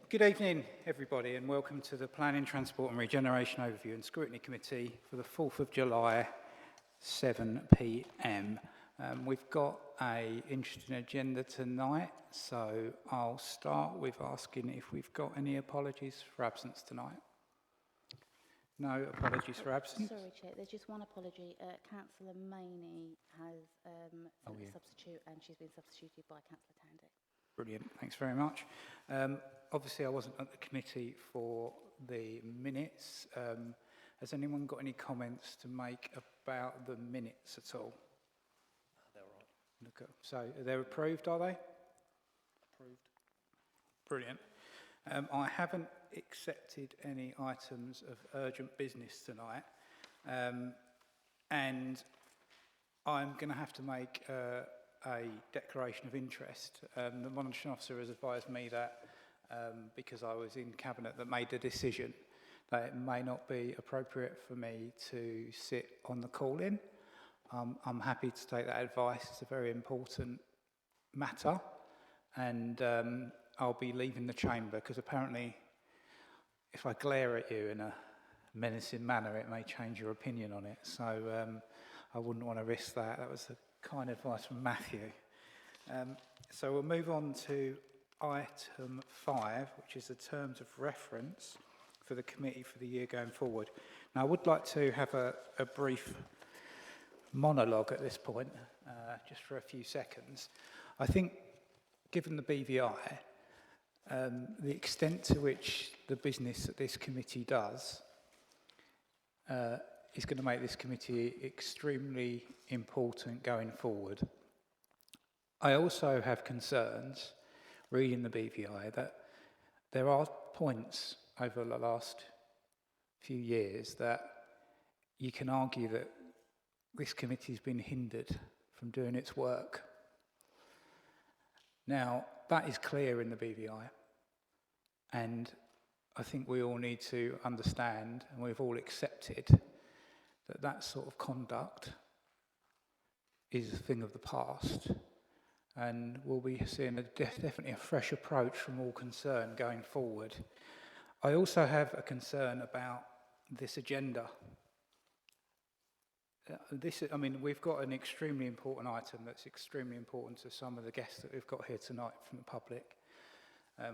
Good evening, everybody, and welcome to the Planning, Transport and Regeneration Overview and Scrutiny Committee for the 4th of July, 7 p.m. We've got an interesting agenda tonight, so I'll start with asking if we've got any apologies for absence tonight. No apologies for absence? Sorry, Chair, there's just one apology. Councillor Maney has sent a substitute, and she's been substituted by Councillor Tandy. Brilliant, thanks very much. Obviously, I wasn't at the committee for the minutes. Has anyone got any comments to make about the minutes at all? They're all right. Okay. So, they're approved, are they? Approved. Brilliant. I haven't accepted any items of urgent business tonight, and I'm going to have to make a declaration of interest. The monitoring officer has advised me that because I was in Cabinet that made the decision that it may not be appropriate for me to sit on the call-in. I'm happy to take that advice. It's a very important matter, and I'll be leaving the chamber because apparently if I glare at you in a menacing manner, it may change your opinion on it. So I wouldn't want to risk that. That was the kind advice from Matthew. So we'll move on to item 5, which is the terms of reference for the committee for the year going forward. Now, I would like to have a brief monologue at this point, just for a few seconds. I think, given the BVI, the extent to which the business that this committee does is going to make this committee extremely important going forward. I also have concerns, reading the BVI, that there are points over the last few years that you can argue that this committee has been hindered from doing its work. Now, that is clear in the BVI, and I think we all need to understand, and we've all accepted, that that sort of conduct is a thing of the past, and we'll be seeing definitely a fresh approach from all concerned going forward. I also have a concern about this agenda. We've got an extremely important item that's extremely important to some of the guests that we've got here tonight from the public.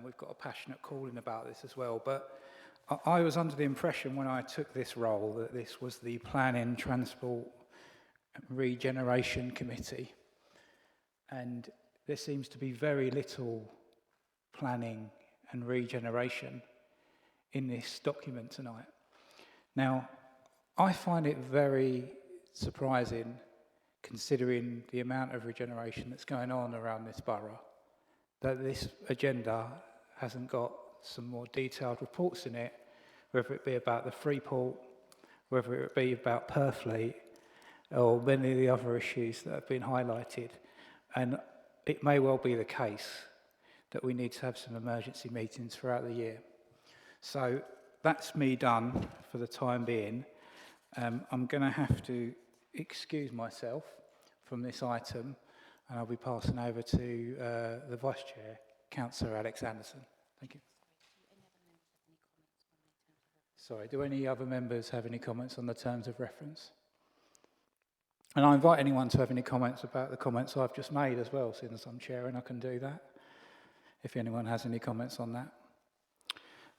We've got a passionate calling about this as well, but I was under the impression when I took this role that this was the Planning, Transport and Regeneration Committee, and there seems to be very little planning and regeneration in this document tonight. Now, I find it very surprising, considering the amount of regeneration that's going on around this borough, that this agenda hasn't got some more detailed reports in it, whether it be about the Freeport, whether it be about Purfleet, or many of the other issues that have been highlighted. And it may well be the case that we need to have some emergency meetings throughout the year. So that's me done for the time being. I'm going to have to excuse myself from this item, and I'll be passing over to the Vice Chair, Councillor Alex Anderson. Thank you. Sorry, do any other members have any comments on the terms of reference? And I invite anyone to have any comments about the comments I've just made as well, since I'm chairing, I can do that, if anyone has any comments on that.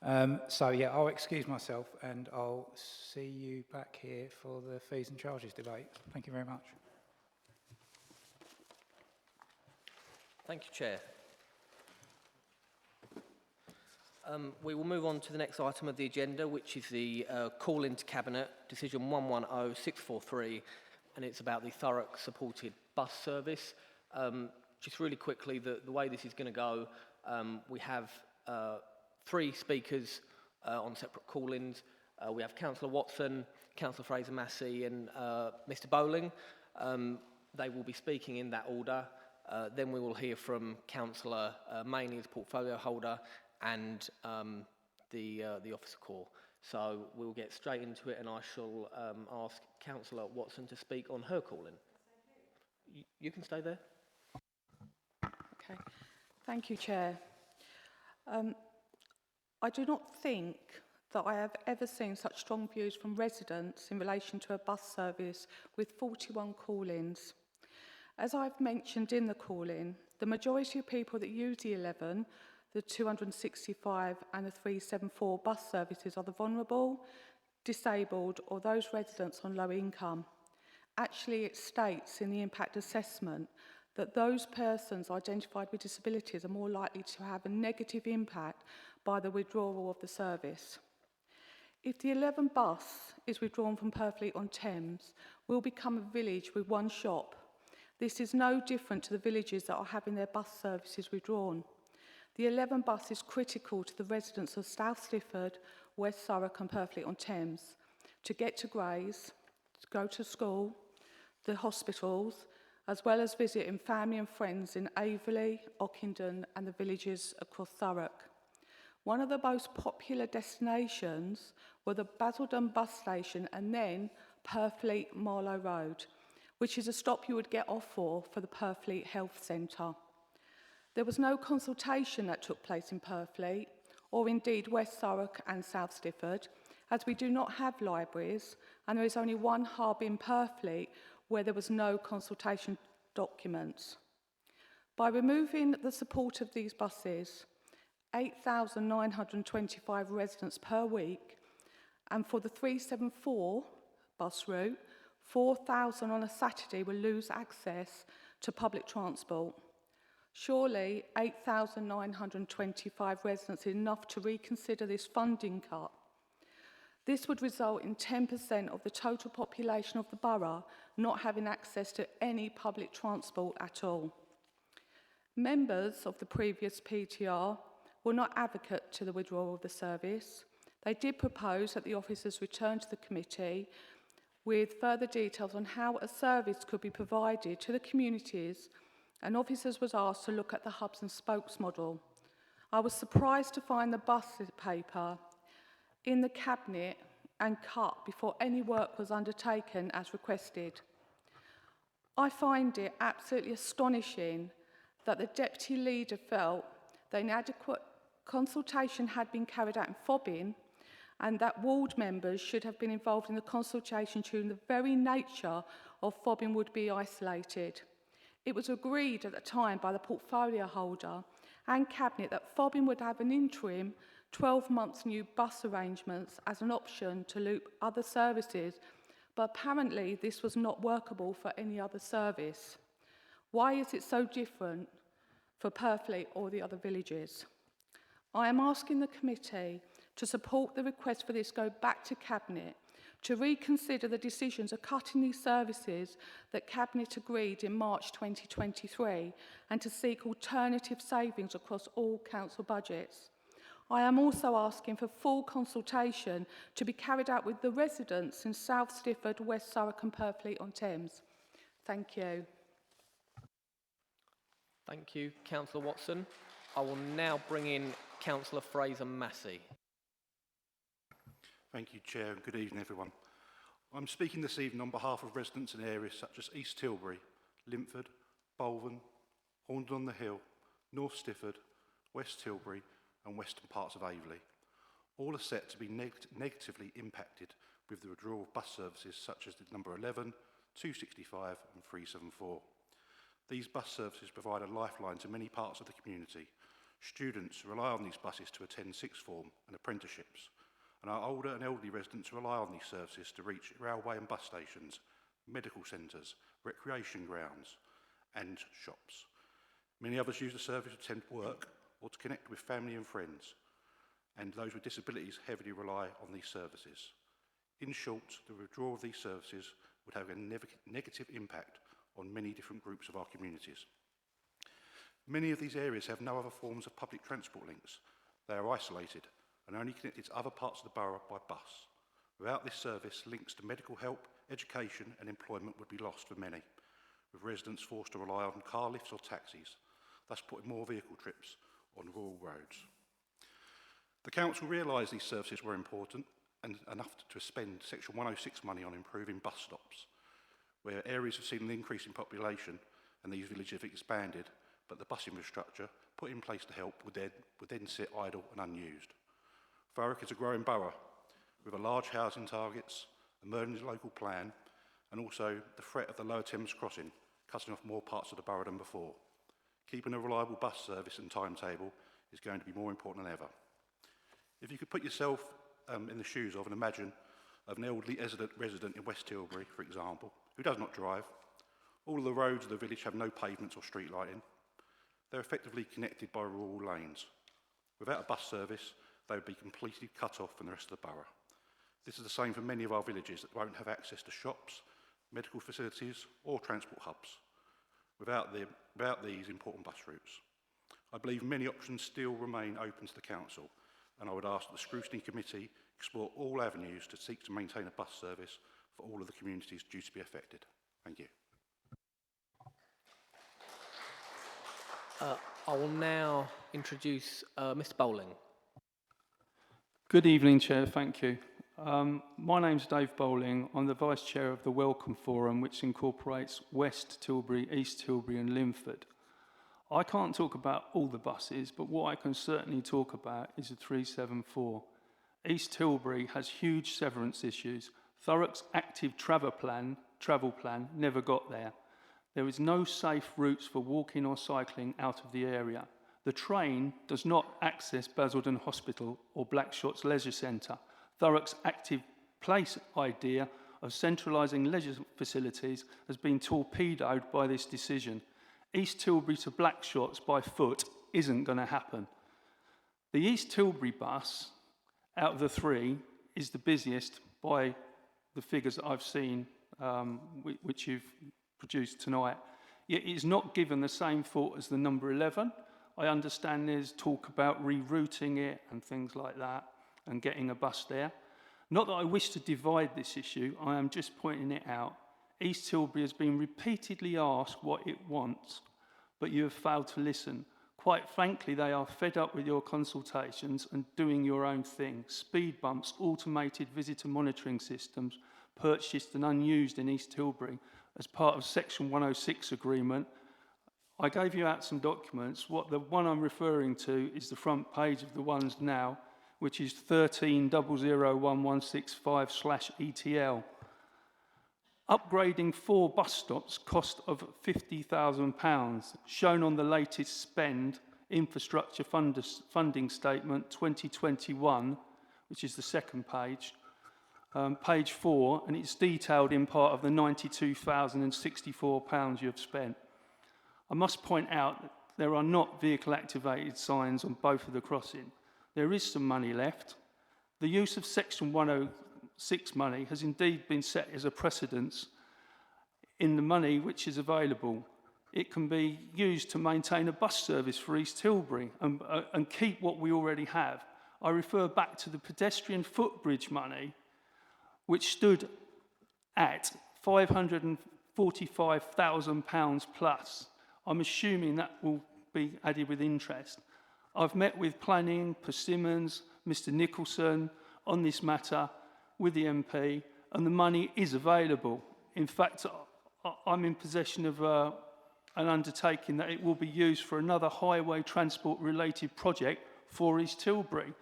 I'll excuse myself and I'll see you back here for the fees and charges debate. Thank you very much. Thank you, Chair. We will move on to the next item of the agenda, which is the call into Cabinet, Decision 110643, and it's about the Thurrock supported bus service. Just really quickly, the way this is going to go, we have 3 speakers on separate call-ins. We have Councillor Watson, Councillor Fraser-Massey and Mr Bowling. They will be speaking in that order. Then we will hear from Councillor Maney as portfolio holder and the officer corps. So we'll get straight into it, and I shall ask Councillor Watson to speak on her call-in. You can stay there. Okay. Thank you, Chair. I do not think that I have ever seen such strong views from residents in relation to a bus service with 41 call-ins. As I've mentioned in the call-in, the majority of people that use the 11, the 265 and the 374 bus services are the vulnerable, disabled or those residents on low income. Actually, it states in the impact assessment that those persons identified with disabilities are more likely to have a negative impact by the withdrawal of the service. If the 11 bus is withdrawn from Purfleet-on-Thames, we'll become a village with one shop. This is no different to the villages that are having their bus services withdrawn. The 11 bus is critical to the residents of South Stifford, West Thurrock and Purfleet-on-Thames to get to Grays, to go to school, the hospitals, as well as visiting family and friends in Averley, Ockenden and the villages across Thurrock. One of the most popular destinations were the Basildon bus station and then Purfleet Marlow Road, which is a stop you would get off for the Purfleet Health Centre. There was no consultation that took place in Purfleet, or indeed West Thurrock and South Stifford, as we do not have libraries and there is only one hub in Purfleet where there was no consultation documents. By removing the support of these buses, 8,925 residents per week, and for the 374 bus route, 4,000 on a Saturday will lose access to public transport. Surely 8,925 residents is enough to reconsider this funding cut. This would result in 10% of the total population of the borough not having access to any public transport at all. Members of the previous PTR were not advocate to the withdrawal of the service. They did propose that the officers return to the committee with further details on how a service could be provided to the communities, and officers was asked to look at the hubs and spokes model. I was surprised to find the bus paper in the cabinet and cut before any work was undertaken as requested. I find it absolutely astonishing that the deputy leader felt that inadequate consultation had been carried out in Fobbing and that ward members should have been involved in the consultation during the very nature of Fobbing would be isolated. It was agreed at the time by the portfolio holder and cabinet that Fobbing would have an interim 12 months new bus arrangements as an option to loop other services, but apparently this was not workable for any other service. Why is it so different for Purfleet or the other villages? I am asking the committee to support the request for this go back to Cabinet to reconsider the decisions of cutting these services that Cabinet agreed in March 2023 and to seek alternative savings across all council budgets. I am also asking for full consultation to be carried out with the residents in South Stifford, West Thurrock and Purfleet-on-Thames. Thank you. Thank you, Councillor Watson. I will now bring in Councillor Fraser-Massey. Thank you, Chair, and good evening, everyone. I'm speaking this evening on behalf of residents in areas such as East Tilbury, Linford, Bolton, Horndon-on-the-Hill, North Stifford, West Tilbury and western parts of Averley. All are set to be negatively impacted with the withdrawal of bus services such as the number 11, 265 and 374. These bus services provide a lifeline to many parts of the community. Students rely on these buses to attend sixth form and apprenticeships, and our older and elderly residents rely on these services to reach railway and bus stations, medical centres, recreation grounds and shops. Many others use the service to attend work or to connect with family and friends, and those with disabilities heavily rely on these services. In short, the withdrawal of these services would have a negative impact on many different groups of our communities. Many of these areas have no other forms of public transport links. They are isolated and only connected to other parts of the borough by bus. Without this service, links to medical help, education and employment would be lost for many, with residents forced to rely on car lifts or taxis, thus putting more vehicle trips on rural roads. The council realised these services were important and enough to spend Section 106 money on improving bus stops, where areas have seen an increase in population and these villages have expanded, but the bus infrastructure put in place to help would then sit idle and unused. Thurrock is a growing borough with a large housing targets, emerging local plan, and also the threat of the Lower Thames crossing, cutting off more parts of the borough than before. Keeping a reliable bus service and timetable is going to be more important than ever. If you could put yourself in the shoes of and imagine of an elderly resident in West Tilbury, for example, who does not drive, all of the roads of the village have no pavements or street lighting. They're effectively connected by rural lanes. Without a bus service, they would be completely cut off from the rest of the borough. This is the same for many of our villages that won't have access to shops, medical facilities or transport hubs without these important bus routes. I believe many options still remain open to the council, and I would ask that the Scrutiny Committee explore all avenues to seek to maintain a bus service for all of the communities due to be affected. Thank you. I will now introduce Mr. Bowling. Good evening, Chair. Thank you. My name's Dave Bowling. I'm the Vice Chair of the Welcome Forum, which incorporates West Tilbury, East Tilbury and Linford. I can't talk about all the buses, but what I can certainly talk about is the 374. East Tilbury has huge severance issues. Thurrock's active travel plan never got there. There is no safe routes for walking or cycling out of the area. The train does not access Basildon Hospital or Blackshots Leisure Centre. Thurrock's active place idea of centralising leisure facilities has been torpedoed by this decision. East Tilbury to Blackshots by foot isn't going to happen. The East Tilbury bus, out of the three, is the busiest by the figures that I've seen, which you've produced tonight. Yet it's not given the same thought as the number 11. I understand there's talk about rerouting it and things like that and getting a bus there. Not that I wish to divide this issue, I am just pointing it out. East Tilbury has been repeatedly asked what it wants, but you have failed to listen. Quite frankly, they are fed up with your consultations and doing your own thing. Speed bumps, automated visitor monitoring systems, purchased and unused in East Tilbury as part of Section 106 agreement. I gave you out some documents. What the one I'm referring to is the front page of the ones now, which is 13001165/ETL. Upgrading 4 bus stops cost of £50,000, shown on the latest spend infrastructure funding statement 2021, which is the second page, page 4, and it's detailed in part of the £92,064 you have spent. I must point out that there are not vehicle activated signs on both of the crossing. There is some money left. The use of Section 106 money has indeed been set as a precedence in the money which is available. It can be used to maintain a bus service for East Tilbury and keep what we already have. I refer back to the pedestrian footbridge money, which stood at £545,000 plus. I'm assuming that will be added with interest. I've met with planning, Persimmons, Mr Nicholson on this matter with the MP, and the money is available. In fact, I'm in possession of an undertaking that it will be used for another highway transport related project for East Tilbury.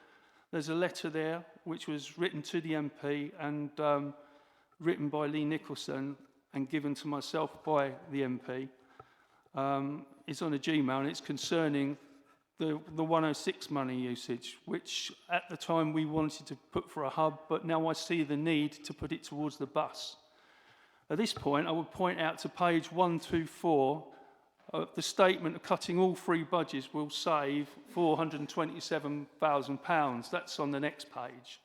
There's a letter there which was written to the MP and written by Lee Nicholson and given to myself by the MP. It's on a Gmail and it's concerning the 106 money usage, which at the time we wanted to put for a hub, but now I see the need to put it towards the bus. At this point, I would point out to page 124, the statement of cutting all 3 budgets will save £427,000. That's on the next page.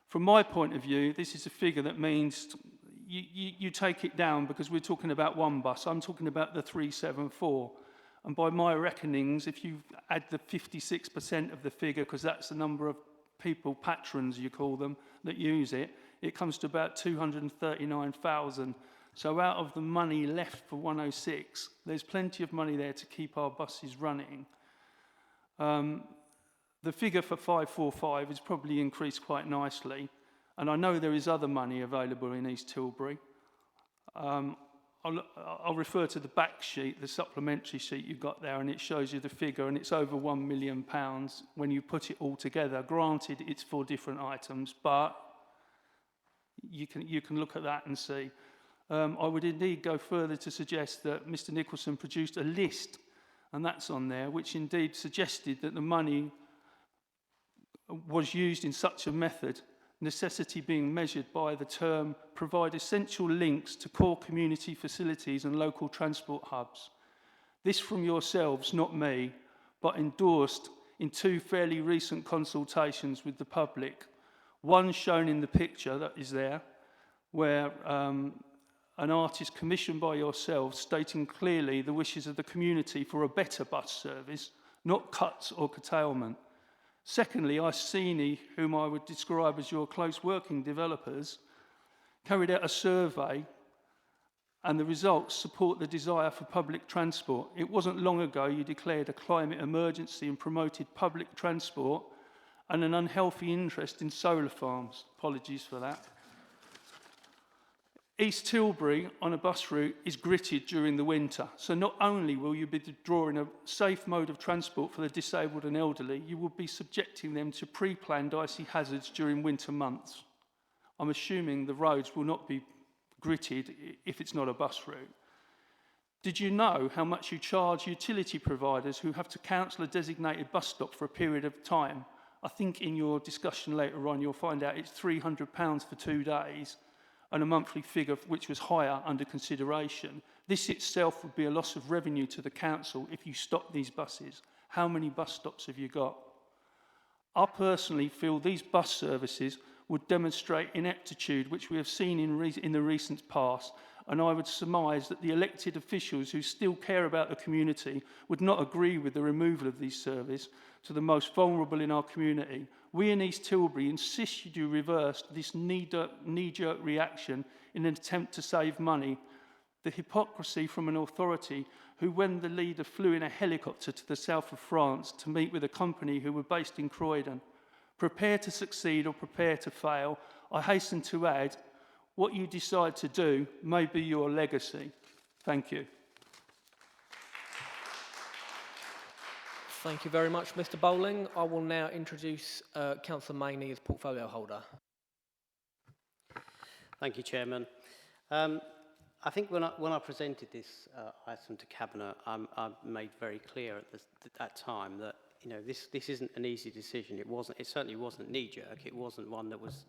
From my point of view, this is a figure that means you take it down because we're talking about one bus. I'm talking about the 374. And by my reckonings, if you add the 56% of the figure, because that's the number of people, patrons you call them, that use it, it comes to about 239,000. So out of the money left for 106, there's plenty of money there to keep our buses running. The figure for 545 has probably increased quite nicely. And I know there is other money available in East Tilbury. I'll refer to the back sheet, the supplementary sheet you've got there, and it shows you the figure, and it's over £1 million when you put it all together. Granted, it's 4 different items, but you can look at that and see. I would indeed go further to suggest that Mr. Nicholson produced a list, and that's on there, which indeed suggested that the money was used in such a method, necessity being measured by the term provide essential links to core community facilities and local transport hubs. This from yourselves, not me, but endorsed in 2 fairly recent consultations with the public. One shown in the picture that is there, where an artist commissioned by yourselves stating clearly the wishes of the community for a better bus service, not cuts or curtailment. Secondly, Iceni, whom I would describe as your close working developers, carried out a survey, and the results support the desire for public transport. It wasn't long ago you declared a climate emergency and promoted public transport and an unhealthy interest in solar farms. Apologies for that. East Tilbury on a bus route is gritted during the winter, so not only will you be drawing a safe mode of transport for the disabled and elderly, you will be subjecting them to pre-planned icy hazards during winter months. I'm assuming the roads will not be gritted if it's not a bus route. Did you know how much you charge utility providers who have to cancel a designated bus stop for a period of time? I think in your discussion later on you'll find out it's £300 for 2 days, and a monthly figure which was higher under consideration. This itself would be a loss of revenue to the council if you stop these buses. How many bus stops have you got? I personally feel these bus services would demonstrate ineptitude, which we have seen in the recent past, and I would surmise that the elected officials who still care about the community would not agree with the removal of these services to the most vulnerable in our community. We in East Tilbury insist you reverse this knee-jerk reaction in an attempt to save money. The hypocrisy from an authority who, when the leader flew in a helicopter to the south of France to meet with a company who were based in Croydon, prepare to succeed or prepare to fail, I hasten to add, what you decide to do may be your legacy. Thank you. Thank you very much, Mr. Bowling. I will now introduce Councillor Maney as portfolio holder. Thank you, Chairman. I think when I presented this item to Cabinet, I made very clear at that time that this isn't an easy decision. It certainly wasn't knee-jerk. It wasn't one that was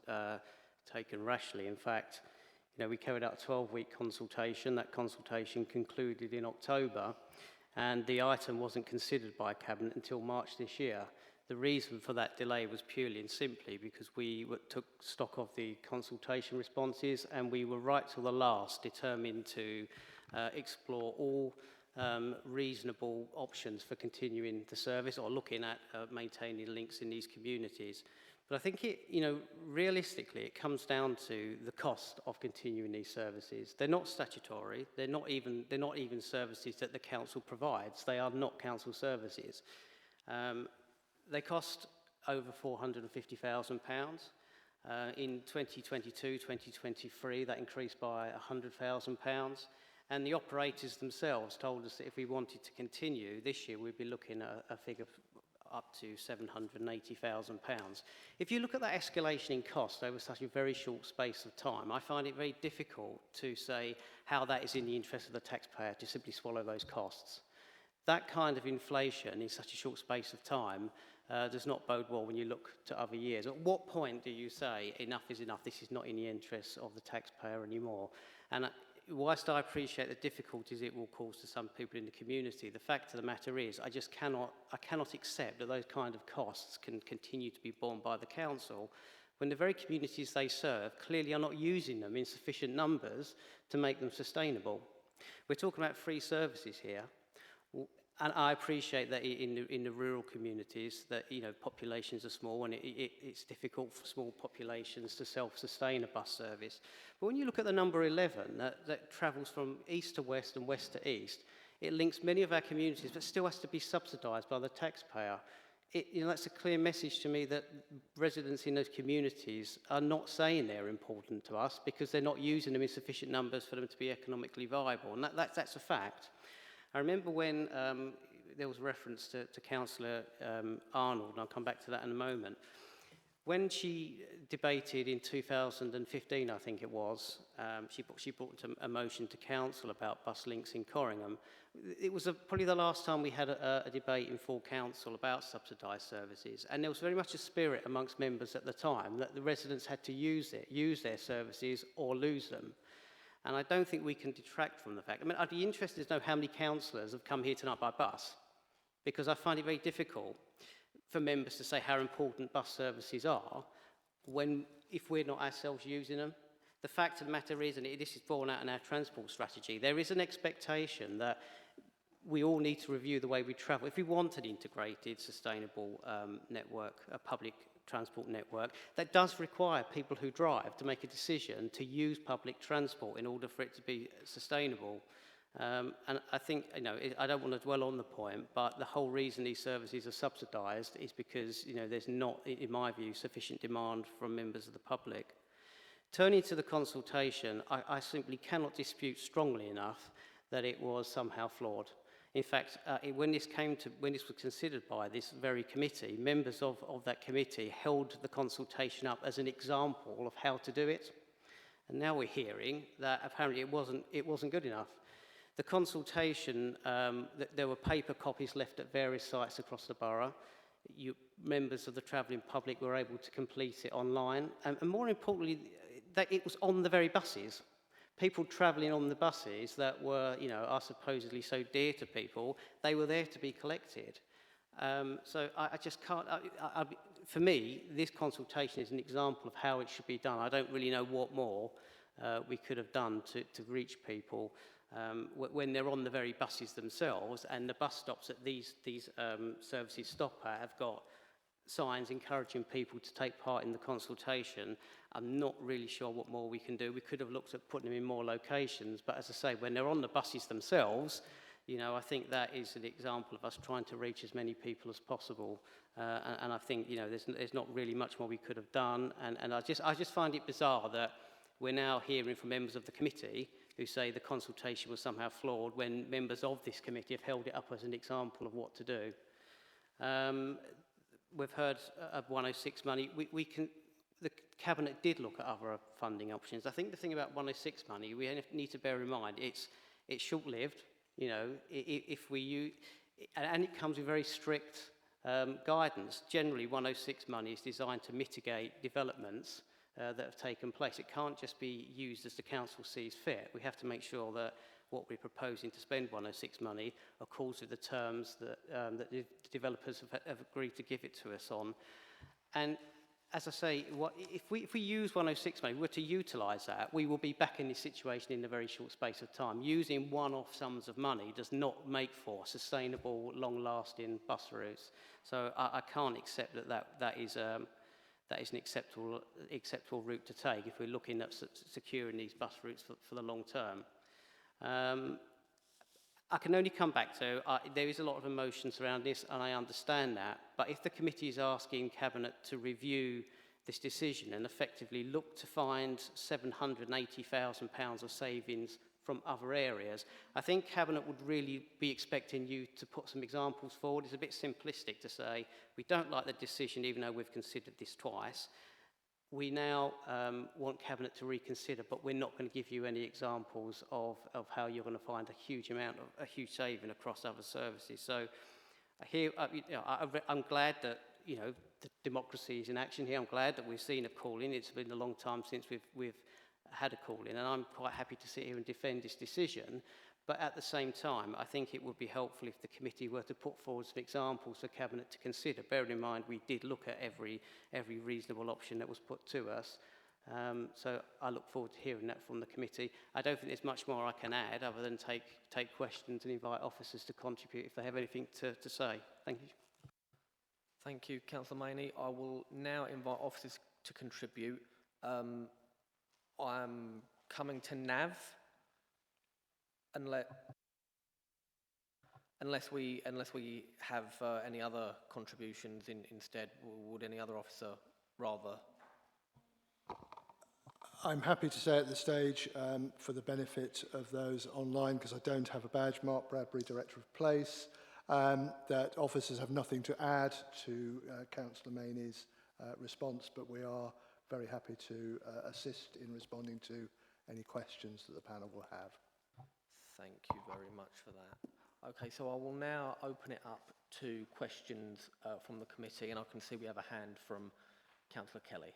taken rashly. In fact, we carried out a 12-week consultation. That consultation concluded in October, and the item wasn't considered by Cabinet until March this year. The reason for that delay was purely and simply because we took stock of the consultation responses, and we were right till the last determined to explore all reasonable options for continuing the service or looking at maintaining links in these communities. But I think realistically, it comes down to the cost of continuing these services. They're not statutory. They're not even services that the council provides. They are not council services. They cost over £450,000. In 2022, 2023, that increased by £100,000. And the operators themselves told us that if we wanted to continue this year, we'd be looking at a figure up to £780,000. If you look at that escalation in cost over such a very short space of time, I find it very difficult to say how that is in the interest of the taxpayer to simply swallow those costs. That kind of inflation in such a short space of time does not bode well when you look to other years. At what point do you say enough is enough, this is not in the interests of the taxpayer anymore? And whilst I appreciate the difficulties it will cause to some people in the community, the fact of the matter is I cannot accept that those kind of costs can continue to be borne by the council when the very communities they serve clearly are not using them in sufficient numbers to make them sustainable. We're talking about free services here. And I appreciate that in the rural communities that populations are small and it's difficult for small populations to self-sustain a bus service. But when you look at the number 11 that travels from east to west and west to east, it links many of our communities but still has to be subsidised by the taxpayer. that's a clear message to me that residents in those communities are not saying they're important to us because they're not using them in sufficient numbers for them to be economically viable, and that's a fact. I remember when there was reference to Councillor Arnold, and I'll come back to that in a moment. When she debated in 2015, I think it was, she brought a motion to council about bus links in Corringham. It was probably the last time we had a debate in full council about subsidised services, and there was very much a spirit amongst members at the time that the residents had to use their services or lose them. And I don't think we can detract from the fact. I mean, I'd be interested to know how many councillors have come here tonight by bus, because I find it very difficult for members to say how important bus services are if we're not ourselves using them. The fact of the matter is, and this is borne out in our transport strategy, there is an expectation that we all need to review the way we travel. If we want an integrated, sustainable network, a public transport network, that does require people who drive to make a decision to use public transport in order for it to be sustainable. And I think, I don't want to dwell on the point, but the whole reason these services are subsidised is because, there's not, in my view, sufficient demand from members of the public. Turning to the consultation, I simply cannot dispute strongly enough that it was somehow flawed. In fact, when this was considered by this very committee, members of that committee held the consultation up as an example of how to do it. And now we're hearing that apparently it wasn't good enough. The consultation, there were paper copies left at various sites across the borough. Members of the travelling public were able to complete it online. And more importantly, that it was on the very buses. People travelling on the buses that were, are supposedly so dear to people, they were there to be collected. So I just can't, for me, this consultation is an example of how it should be done. I don't really know what more we could have done to reach people when they're on the very buses themselves, and the bus stops that these services stop at have got signs encouraging people to take part in the consultation. I'm not really sure what more we can do. We could have looked at putting them in more locations, but as I say, when they're on the buses themselves, I think that is an example of us trying to reach as many people as possible. And I think, there's not really much more we could have done. And I just find it bizarre that we're now hearing from members of the committee who say the consultation was somehow flawed when members of this committee have held it up as an example of what to do. We've heard of 106 money. The Cabinet did look at other funding options. I think the thing about 106 money, we need to bear in mind, it's short-lived. If we use, and it comes with very strict guidance. Generally, 106 money is designed to mitigate developments that have taken place. It can't just be used as the council sees fit. We have to make sure that what we're proposing to spend 106 money accords with the terms that the developers have agreed to give it to us on. And as I say, if we use 106 money, we were to utilise that, we will be back in this situation in a very short space of time. Using one-off sums of money does not make for sustainable, long-lasting bus routes. So I can't accept that is an acceptable route to take if we're looking at securing these bus routes for the long term. I can only come back to, there is a lot of emotions around this, and I understand that, but if the committee is asking Cabinet to review this decision and effectively look to find £780,000 of savings from other areas, I think Cabinet would really be expecting you to put some examples forward. It's a bit simplistic to say, we don't like the decision even though we've considered this twice. We now want Cabinet to reconsider, but we're not going to give you any examples of how you're going to find a huge saving across other services. So here, I'm glad that the democracy is in action here. I'm glad that we've seen a call-in. It's been a long time since we've had a call-in, and I'm quite happy to sit here and defend this decision. But at the same time, I think it would be helpful if the committee were to put forward some examples for Cabinet to consider. Bearing in mind, we did look at every reasonable option that was put to us. So I look forward to hearing that from the committee. I don't think there's much more I can add other than take questions and invite officers to contribute if they have anything to say. Thank you. Thank you, Councillor Maney. I will now invite officers to contribute. I'm coming to Nav. Unless we have any other contributions instead, would any other officer rather? I'm happy to say at this stage, for the benefit of those online, because I don't have a badge, Mark Bradbury, Director of Police, that officers have nothing to add to Councillor Maney's response, but we are very happy to assist in responding to any questions that the panel will have. Thank you very much for that. Okay, so I will now open it up to questions from the committee, and I can see we have a hand from Councillor Kelly.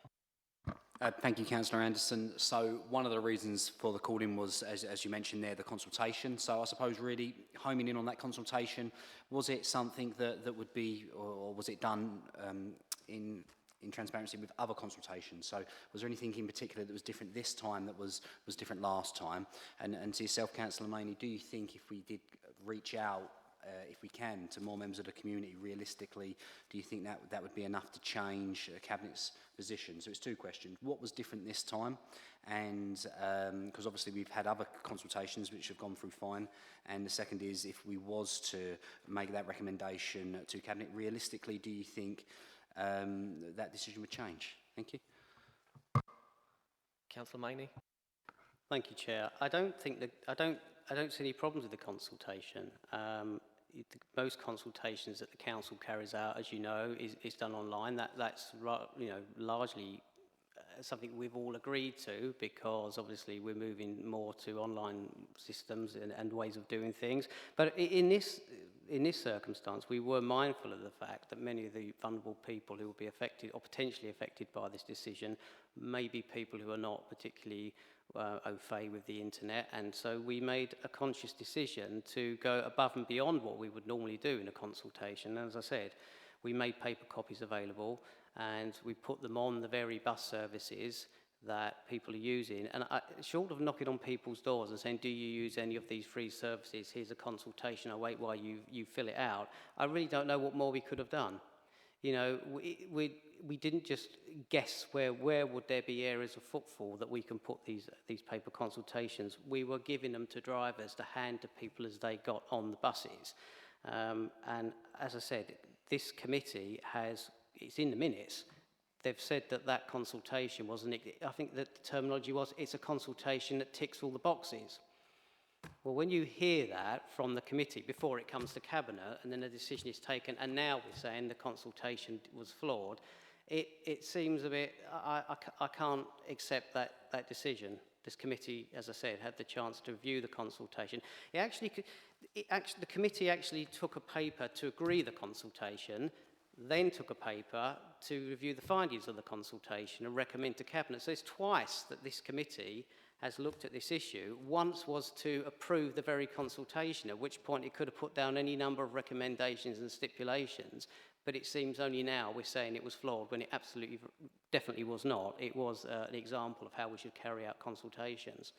Thank you, Councillor Anderson. So one of the reasons for the call-in was, as you mentioned there, the consultation. So I suppose really homing in on that consultation, was it something that would be, or was it done in transparency with other consultations? So was there anything in particular that was different this time that was different last time? And to yourself, Councillor Maney, do you think if we did reach out, if we can, to more members of the community, realistically, do you think that would be enough to change Cabinet's position? So it's two questions. What was different this time? And because obviously we've had other consultations which have gone through fine. And the second is, if we was to make that recommendation to Cabinet, realistically, do you think that decision would change? Thank you. Councillor Maney. Thank you, Chair. I don't see any problems with the consultation. Most consultations that the council carries out, as you know, is done online. That's largely something we've all agreed to, because obviously we're moving more to online systems and ways of doing things. But in this circumstance, we were mindful of the fact that many of the vulnerable people who will be affected or potentially affected by this decision may be people who are not particularly au fait with the internet, and so we made a conscious decision to go above and beyond what we would normally do in a consultation. And as I said, we made paper copies available, and we put them on the very bus services that people are using. And short of knocking on people's doors and saying, do you use any of these free services, here's a consultation, I'll wait while you fill it out, I really don't know what more we could have done. You know, we didn't just guess where would there be areas of footfall that we can put these paper consultations. We were giving them to drivers to hand to people as they got on the buses. And as I said, this committee it's in the minutes, they've said that consultation wasn't, I think that the terminology was, it's a consultation that ticks all the boxes. Well, when you hear that from the committee before it comes to Cabinet, and then a decision is taken, and now we're saying the consultation was flawed, it seems a bit, I can't accept that decision. This committee, as I said, had the chance to review the consultation. The committee actually took a paper to agree the consultation, then took a paper to review the findings of the consultation and recommend to Cabinet. So it's twice that this committee has looked at this issue. Once was to approve the very consultation, at which point it could have put down any number of recommendations and stipulations, but it seems only now we're saying it was flawed when it absolutely, definitely was not. It was an example of how we should carry out consultations.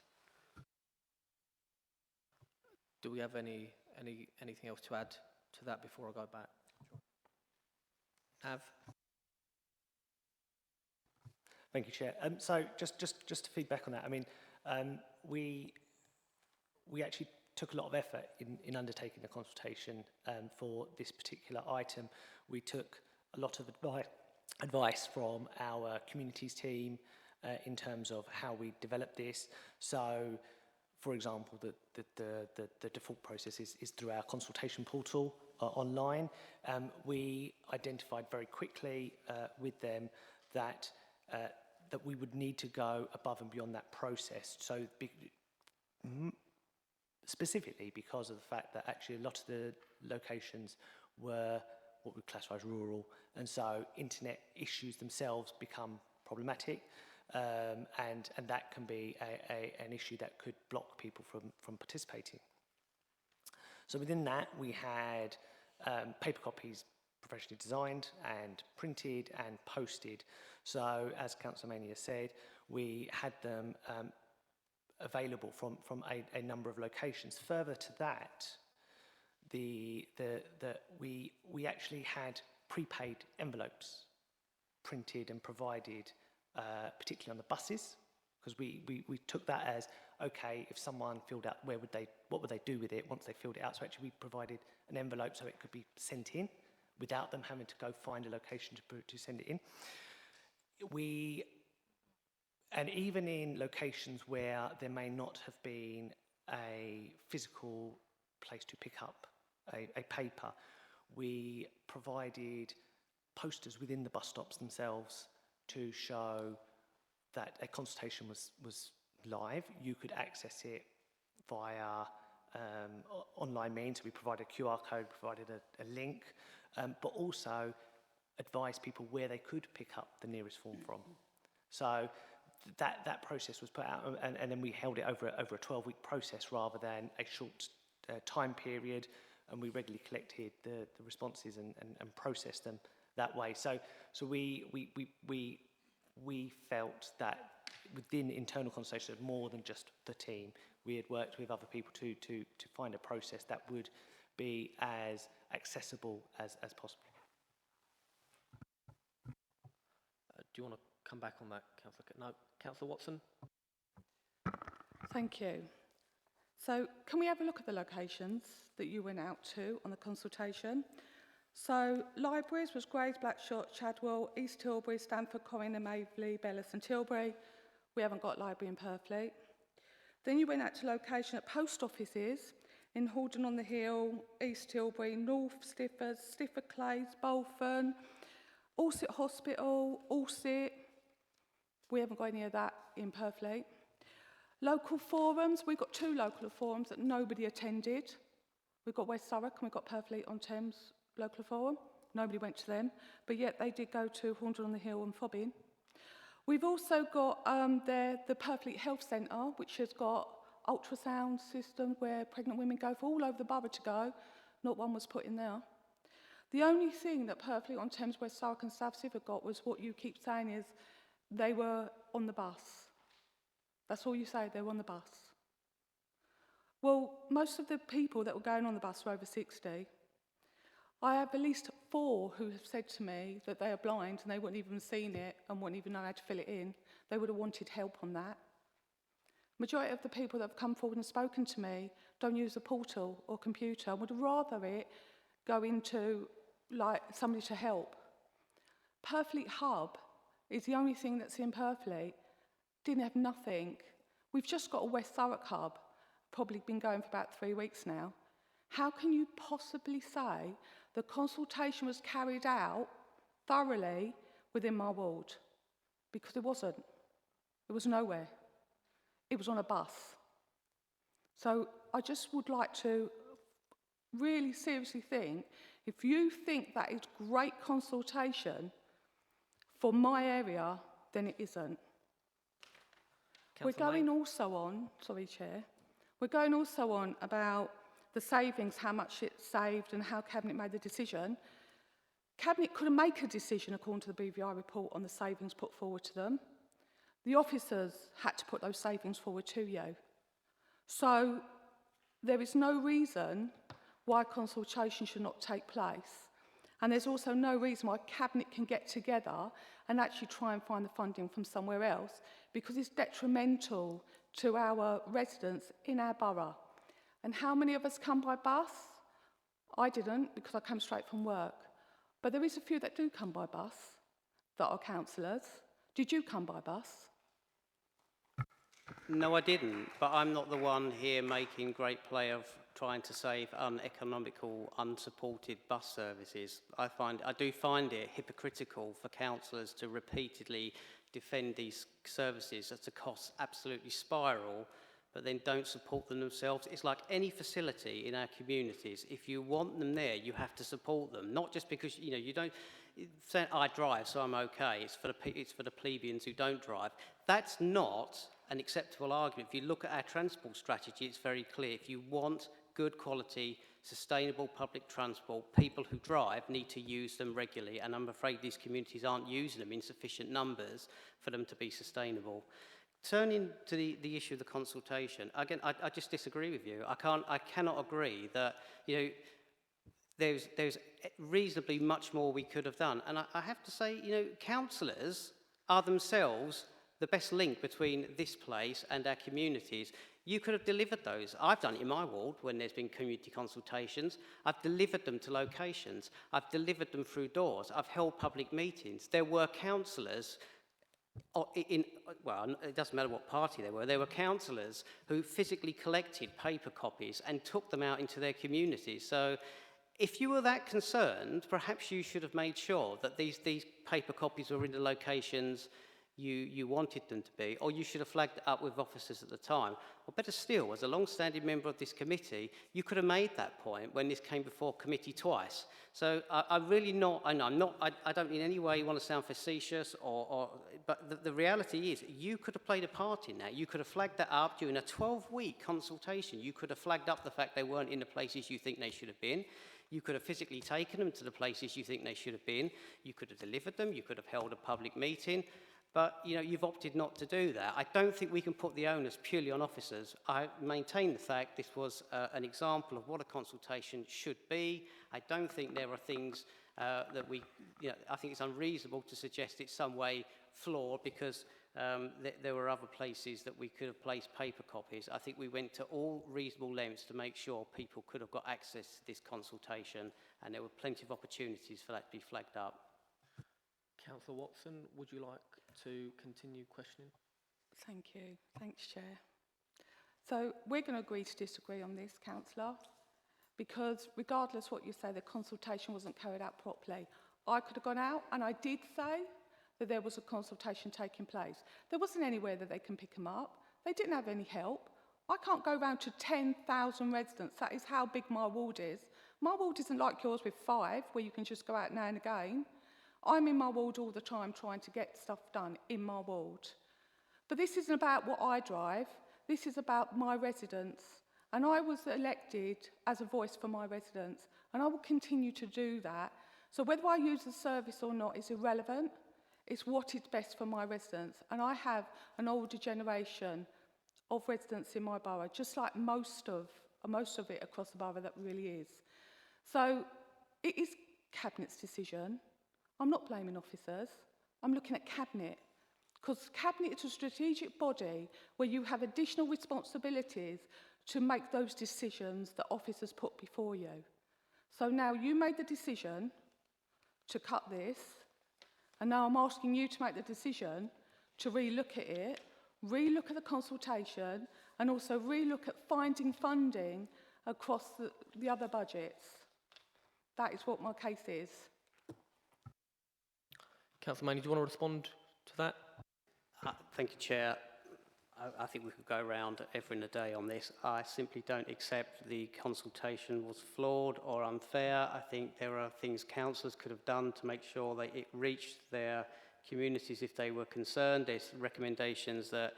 Do we have anything else to add to that before I go back? Av? Thank you, Chair. So just to feedback on that, I mean, we actually took a lot of effort in undertaking the consultation for this particular item. We took a lot of advice from our communities team in terms of how we develop this. So, for example, the default process is through our consultation portal online. We identified very quickly with them that we would need to go above and beyond that process. So specifically because of the fact that actually a lot of the locations were what we classify as rural, and so internet issues themselves become problematic, and that can be an issue that could block people from participating. So within that, we had paper copies professionally designed and printed and posted. So as Councillor Maney has said, we had them available from a number of locations. Further to that, we actually had prepaid envelopes printed and provided, particularly on the buses, because we took that as okay, if someone filled out, what would they do with it once they filled it out? So actually we provided an envelope so it could be sent in without them having to go find a location to send it in. And even in locations where there may not have been a physical place to pick up a paper, we provided posters within the bus stops themselves to show that a consultation was live. You could access it via online means. We provided a QR code, provided a link, but also advised people where they could pick up the nearest form from. So that process was put out, and then we held it over a 12-week process rather than a short time period, and we regularly collected the responses and processed them that way. So we felt that within internal consultation, more than just the team, we had worked with other people to find a process that would be as accessible as possible. Do you want to come back on that, Councillor? No, Councillor Watson? Thank you. So can we have a look at the locations that you went out to on the consultation? So libraries was Grays, Blackshot, Chadwell, East Tilbury, Stamford, Corringham, Aveley, Bellis and Tilbury. We haven't got library in Purfleet. Then you went out to location at post offices in Haldon on the Hill, East Tilbury, North Stifford, Stifford Clays, Bolton, Alsett Hospital, Alsett. We haven't got any of that in Purfleet. Local forums, we've got 2 local forums that nobody attended. We've got West Thurrock and we've got Purfleet-on-Thames local forum. Nobody went to them, but yet they did go to Haldon on the Hill and Fobbing. We've also got the Purfleet Health Centre, which has got ultrasound system where pregnant women go for all over the borough to go. Not one was put in there. The only thing that Purfleet-on-Thames, West Thurrock and South Suffolk got was what you keep saying is they were on the bus. That's all you say, they were on the bus. Well, most of the people that were going on the bus were over 60. I have at least 4 who have said to me that they are blind and they wouldn't even seen it and wouldn't even know how to fill it in. They would have wanted help on that. Majority of the people that have come forward and spoken to me don't use a portal or computer and would rather it go into like somebody to help. Purfleet Hub is the only thing that's in Purfleet. Didn't have nothing. We've just got a West Thurrock hub, probably been going for about 3 weeks now. How can you possibly say the consultation was carried out thoroughly within my ward? Because it wasn't. It was nowhere. It was on a bus. So I just would like to really seriously think, if you think that is great consultation for my area, then it isn't. We're going also on, sorry Chair, we're going also on about the savings, how much it saved and how Cabinet made the decision. Cabinet couldn't make a decision according to the BVI report on the savings put forward to them. The officers had to put those savings forward to you. So there is no reason why consultation should not take place. And there's also no reason why Cabinet can get together and actually try and find the funding from somewhere else, because it's detrimental to our residents in our borough. And how many of us come by bus? I didn't, because I came straight from work. But there is a few that do come by bus that are councillors. Did you come by bus? No, I didn't, but I'm not the one here making great play of trying to save uneconomical, unsupported bus services. I do find it hypocritical for councillors to repeatedly defend these services as the costs absolutely spiral, but then don't support them themselves. It's like any facility in our communities. If you want them there, you have to support them, not just because you don't. Say I drive, so I'm okay. It's for the plebeians who don't drive. That's not an acceptable argument. If you look at our transport strategy, it's very clear. If you want good quality, sustainable public transport, people who drive need to use them regularly, and I'm afraid these communities aren't using them in sufficient numbers for them to be sustainable. Turning to the issue of the consultation, again, I just disagree with you. I cannot agree that there's reasonably much more we could have done. And I have to say, councillors are themselves the best link between this place and our communities. You could have delivered those. I've done it in my ward when there's been community consultations. I've delivered them to locations. I've delivered them through doors. I've held public meetings. There were councillors well, it doesn't matter what party they were. There were councillors who physically collected paper copies and took them out into their communities. So if you were that concerned, perhaps you should have made sure that these paper copies were in the locations you wanted them to be, or you should have flagged it up with officers at the time. Or better still, as a long-standing member of this committee, you could have made that point when this came before committee twice. So I'm really not, I don't in any way want to sound facetious, but the reality is you could have played a part in that. You could have flagged that up during a 12-week consultation. You could have flagged up the fact they weren't in the places you think they should have been. You could have physically taken them to the places you think they should have been. You could have delivered them. You could have held a public meeting. But, you've opted not to do that. I don't think we can put the onus purely on officers. I maintain the fact this was an example of what a consultation should be. I don't think there are things that I think it's unreasonable to suggest it's some way flawed because there were other places that we could have placed paper copies. I think we went to all reasonable lengths to make sure people could have got access to this consultation, and there were plenty of opportunities for that to be flagged up. Councillor Watson, would you like to continue questioning? Thank you. Thanks, Chair. So we're going to agree to disagree on this, Councillor, because regardless what you say, the consultation wasn't carried out properly. I could have gone out, and I did say that there was a consultation taking place. There wasn't anywhere that they can pick them up. They didn't have any help. I can't go round to 10,000 residents. That is how big my ward is. My ward isn't like yours with 5, where you can just go out now and again. I'm in my ward all the time trying to get stuff done in my ward. But this isn't about what I drive. This is about my residents. And I was elected as a voice for my residents. And I will continue to do that. So whether I use the service or not is irrelevant. It's what is best for my residents. And I have an older generation of residents in my borough, just like most of it across the borough that really is. So it is Cabinet's decision. I'm not blaming officers. I'm looking at Cabinet. Because Cabinet is a strategic body where you have additional responsibilities to make those decisions that officers put before you. So now you made the decision to cut this, and now I'm asking you to make the decision to re-look at it, re-look at the consultation, and also re-look at finding funding across the other budgets. That is what my case is. Councillor Maney, do you want to respond to that? Thank you, Chair. I think we could go around every in a day on this. I simply don't accept the consultation was flawed or unfair. I think there are things councillors could have done to make sure that it reached their communities if they were concerned. There's recommendations that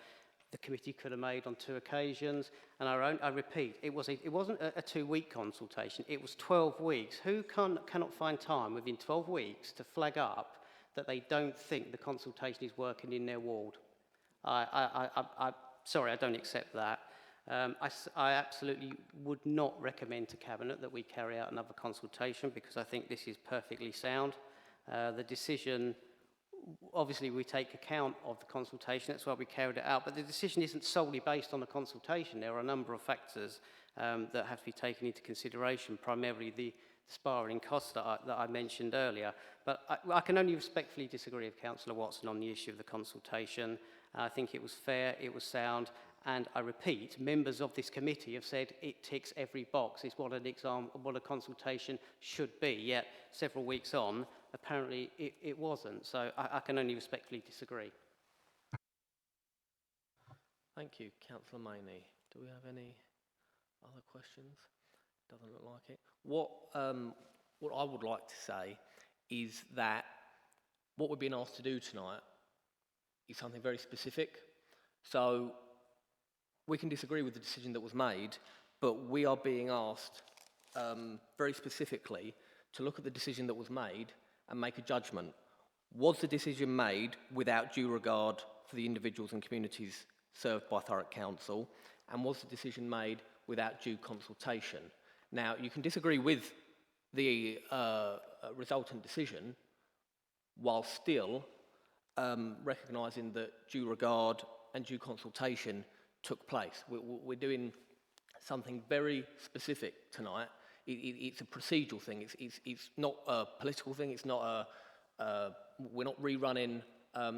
the committee could have made on 2 occasions. And I repeat, it wasn't a 2-week consultation. It was 12 weeks. Who cannot find time within 12 weeks to flag up that they don't think the consultation is working in their ward? Sorry, I don't accept that. I absolutely would not recommend to Cabinet that we carry out another consultation because I think this is perfectly sound. The decision, obviously we take account of the consultation, that's why we carried it out, but the decision isn't solely based on the consultation. There are a number of factors that have to be taken into consideration, primarily the sparring costs that I mentioned earlier. But I can only respectfully disagree with Councillor Watson on the issue of the consultation. I think it was fair, it was sound, and I repeat, members of this committee have said it ticks every box. It's what a consultation should be, yet several weeks on, apparently it wasn't. So I can only respectfully disagree. Thank you, Councillor Maney. Do we have any other questions? Doesn't look like it. What I would like to say is that what we're being asked to do tonight is something very specific. So we can disagree with the decision that was made, but we are being asked very specifically to look at the decision that was made and make a judgment. Was the decision made without due regard for the individuals and communities served by Thurrock Council, and was the decision made without due consultation? Now, you can disagree with the resultant decision while still recognising that due regard and due consultation took place. We're doing something very specific tonight. It's a procedural thing. It's not a political thing. It's not we're not rerunning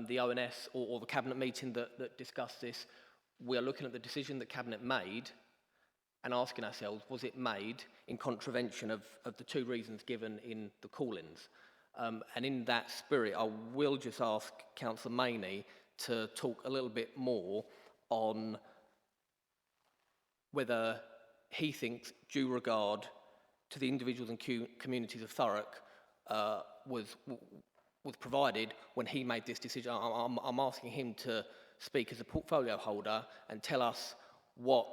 the ONS or the Cabinet meeting that discussed this. We are looking at the decision that Cabinet made and asking ourselves, was it made in contravention of the two reasons given in the call-ins? And in that spirit, I will just ask Councillor Maney to talk a little bit more on whether he thinks due regard to the individuals and communities of Thurrock was provided when he made this decision. I'm asking him to speak as a portfolio holder and tell us what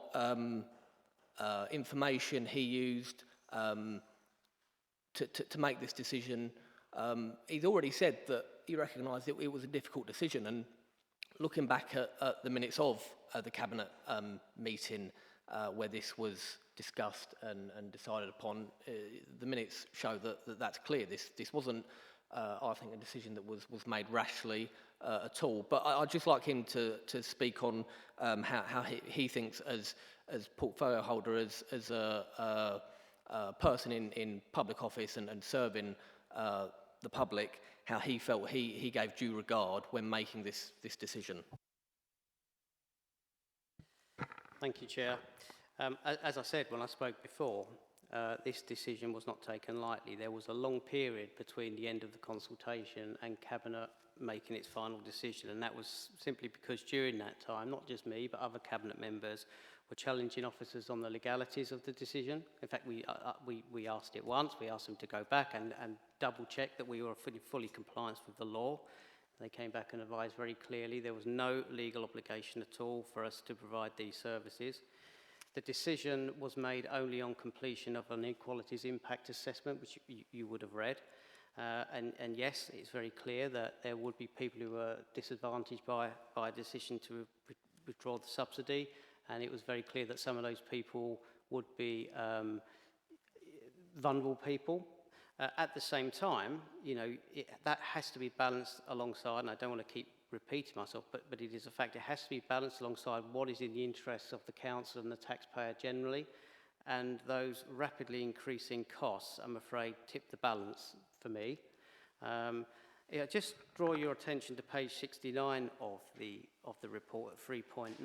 information he used to make this decision. He's already said that he recognised that it was a difficult decision, and looking back at the minutes of the Cabinet meeting where this was discussed and decided upon, the minutes show that that's clear. This wasn't, I think, a decision that was made rashly at all. But I'd just like him to speak on how he thinks as portfolio holder, as a person in public office and serving the public, how he felt he gave due regard when making this decision. Thank you, Chair. As I said when I spoke before, this decision was not taken lightly. There was a long period between the end of the consultation and Cabinet making its final decision, and that was simply because during that time, not just me, but other Cabinet members were challenging officers on the legalities of the decision. In fact, we asked it once. We asked them to go back and double-check that we were fully compliant with the law. They came back and advised very clearly there was no legal obligation at all for us to provide these services. The decision was made only on completion of an inequalities impact assessment, which you would have read. And yes, it's very clear that there would be people who were disadvantaged by a decision to withdraw the subsidy, and it was very clear that some of those people would be vulnerable people. At the same time, you know, that has to be balanced alongside, and I don't want to keep repeating myself, but it is a fact, it has to be balanced alongside what is in the interests of the council and the taxpayer generally, and those rapidly increasing costs, I'm afraid, tip the balance for me. Just draw your attention to page 69 of the report at 3.9.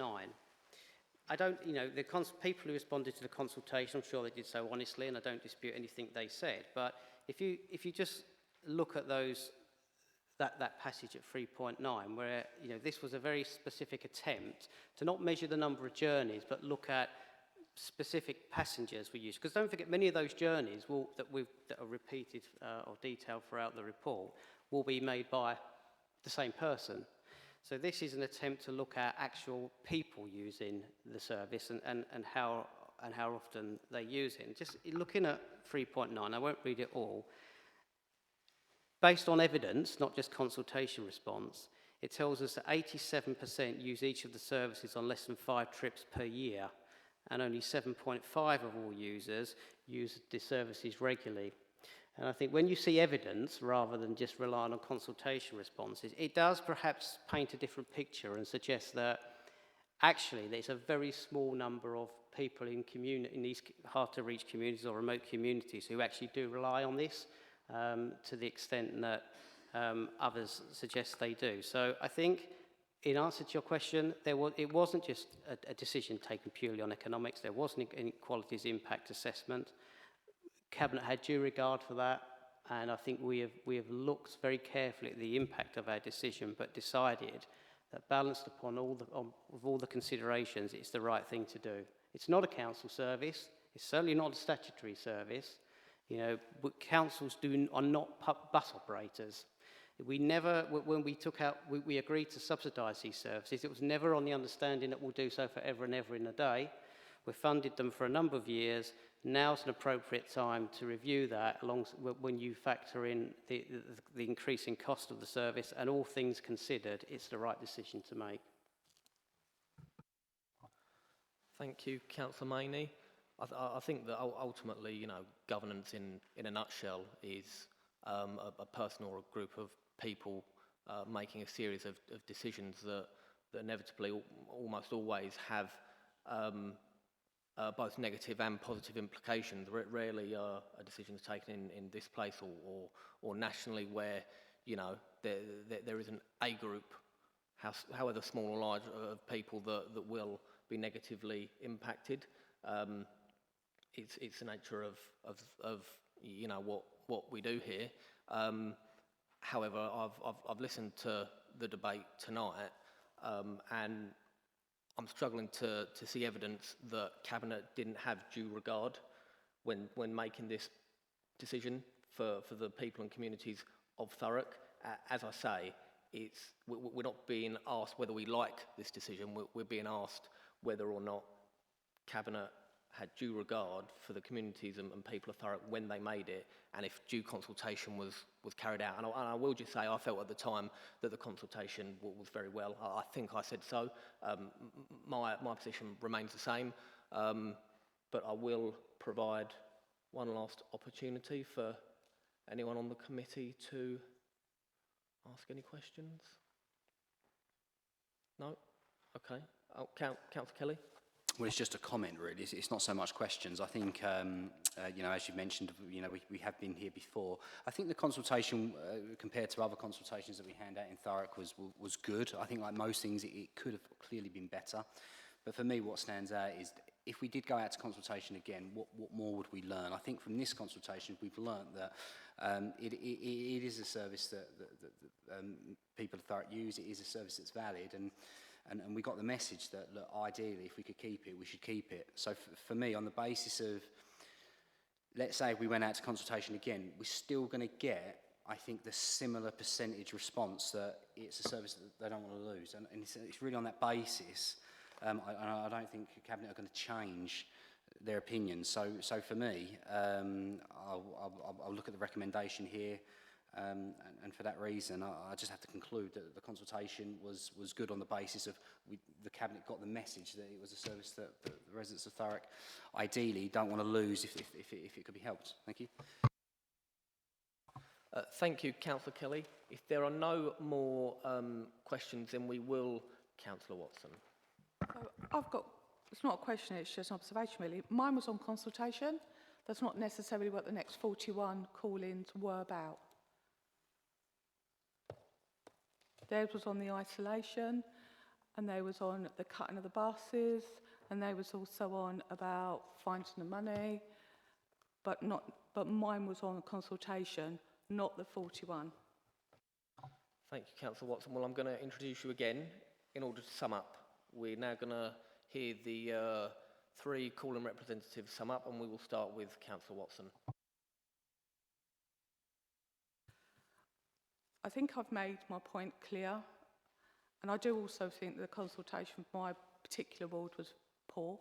I don't, you know, the people who responded to the consultation, I'm sure they did so honestly, and I don't dispute anything they said, but if you just look at that passage at 3.9, where, you know, this was a very specific attempt to not measure the number of journeys, but look at specific passengers we use. Because don't forget, many of those journeys that are repeated or detailed throughout the report will be made by the same person. So this is an attempt to look at actual people using the service and how often they use it. And just looking at 3.9, I won't read it all. Based on evidence, not just consultation response, it tells us that 87% use each of the services on less than 5 trips per year, and only 7.5% of all users use the services regularly. And I think when you see evidence, rather than just relying on consultation responses, it does perhaps paint a different picture and suggest that actually there's a very small number of people in these hard-to-reach communities or remote communities who actually do rely on this to the extent that others suggest they do. So I think, in answer to your question, it wasn't just a decision taken purely on economics. There was an inequalities impact assessment. Cabinet had due regard for that, and I think we have looked very carefully at the impact of our decision, but decided that balanced upon all the considerations, it's the right thing to do. It's not a council service. It's certainly not a statutory service. You know, councils are not bus operators. We never, when we took out, we agreed to subsidise these services. It was never on the understanding that we'll do so forever and ever in a day. We've funded them for a number of years. Now's an appropriate time to review that when you factor in the increasing cost of the service, and all things considered, it's the right decision to make. Thank you, Councillor Maney. I think that ultimately, you know, governance in a nutshell is a person or a group of people making a series of decisions that inevitably almost always have both negative and positive implications. Rarely are decisions taken in this place or nationally where, you know, there isn't a group, however small or large, of people that will be negatively impacted. It's the nature of you know what we do here. However, I've listened to the debate tonight, and I'm struggling to see evidence that Cabinet didn't have due regard when making this decision for the people and communities of Thurrock. As I say, we're not being asked whether we like this decision. We're being asked whether or not Cabinet had due regard for the communities and people of Thurrock when they made it, and if due consultation was carried out. And I will just say, I felt at the time that the consultation was very well. I think I said so. My position remains the same, but I will provide one last opportunity for anyone on the committee to ask any questions. No? Okay. Councillor Kelly? Well, it's just a comment, really. It's not so much questions. I think, you know, as you mentioned, you know, we have been here before. I think the consultation, compared to other consultations that we hand out in Thurrock, was good. I think, like most things, it could have clearly been better. But for me, what stands out is if we did go out to consultation again, what more would we learn? I think from this consultation, we've learned that it is a service that people of Thurrock use. It is a service that's valid, and we got the message that, look, ideally, if we could keep it, we should keep it. So for me, on the basis of, let's say if we went out to consultation again, we're still going to get, I think, the similar percentage response that it's a service that they don't want to lose. And it's really on that basis. I don't think Cabinet are going to change their opinions. So for me, I'll look at the recommendation here. And for that reason, I just have to conclude that the consultation was good on the basis of the Cabinet got the message that it was a service that the residents of Thurrock ideally don't want to lose if it could be helped. Thank you. Thank you, Councillor Kelly. If there are no more questions, then we will, Councillor Watson. So it's not a question, it's just an observation really. Mine was on consultation. That's not necessarily what the next 41 call-ins were about. Theirs was on the isolation, and they was on the cutting of the buses, and they was also on about finding the money, but mine was on consultation, not the 41. Thank you, Councillor Watson. Well, I'm going to introduce you again in order to sum up. We're now going to hear the three call-in representatives sum up, and we will start with Councillor Watson. I think I've made my point clear, and I do also think the consultation for my particular ward was poor,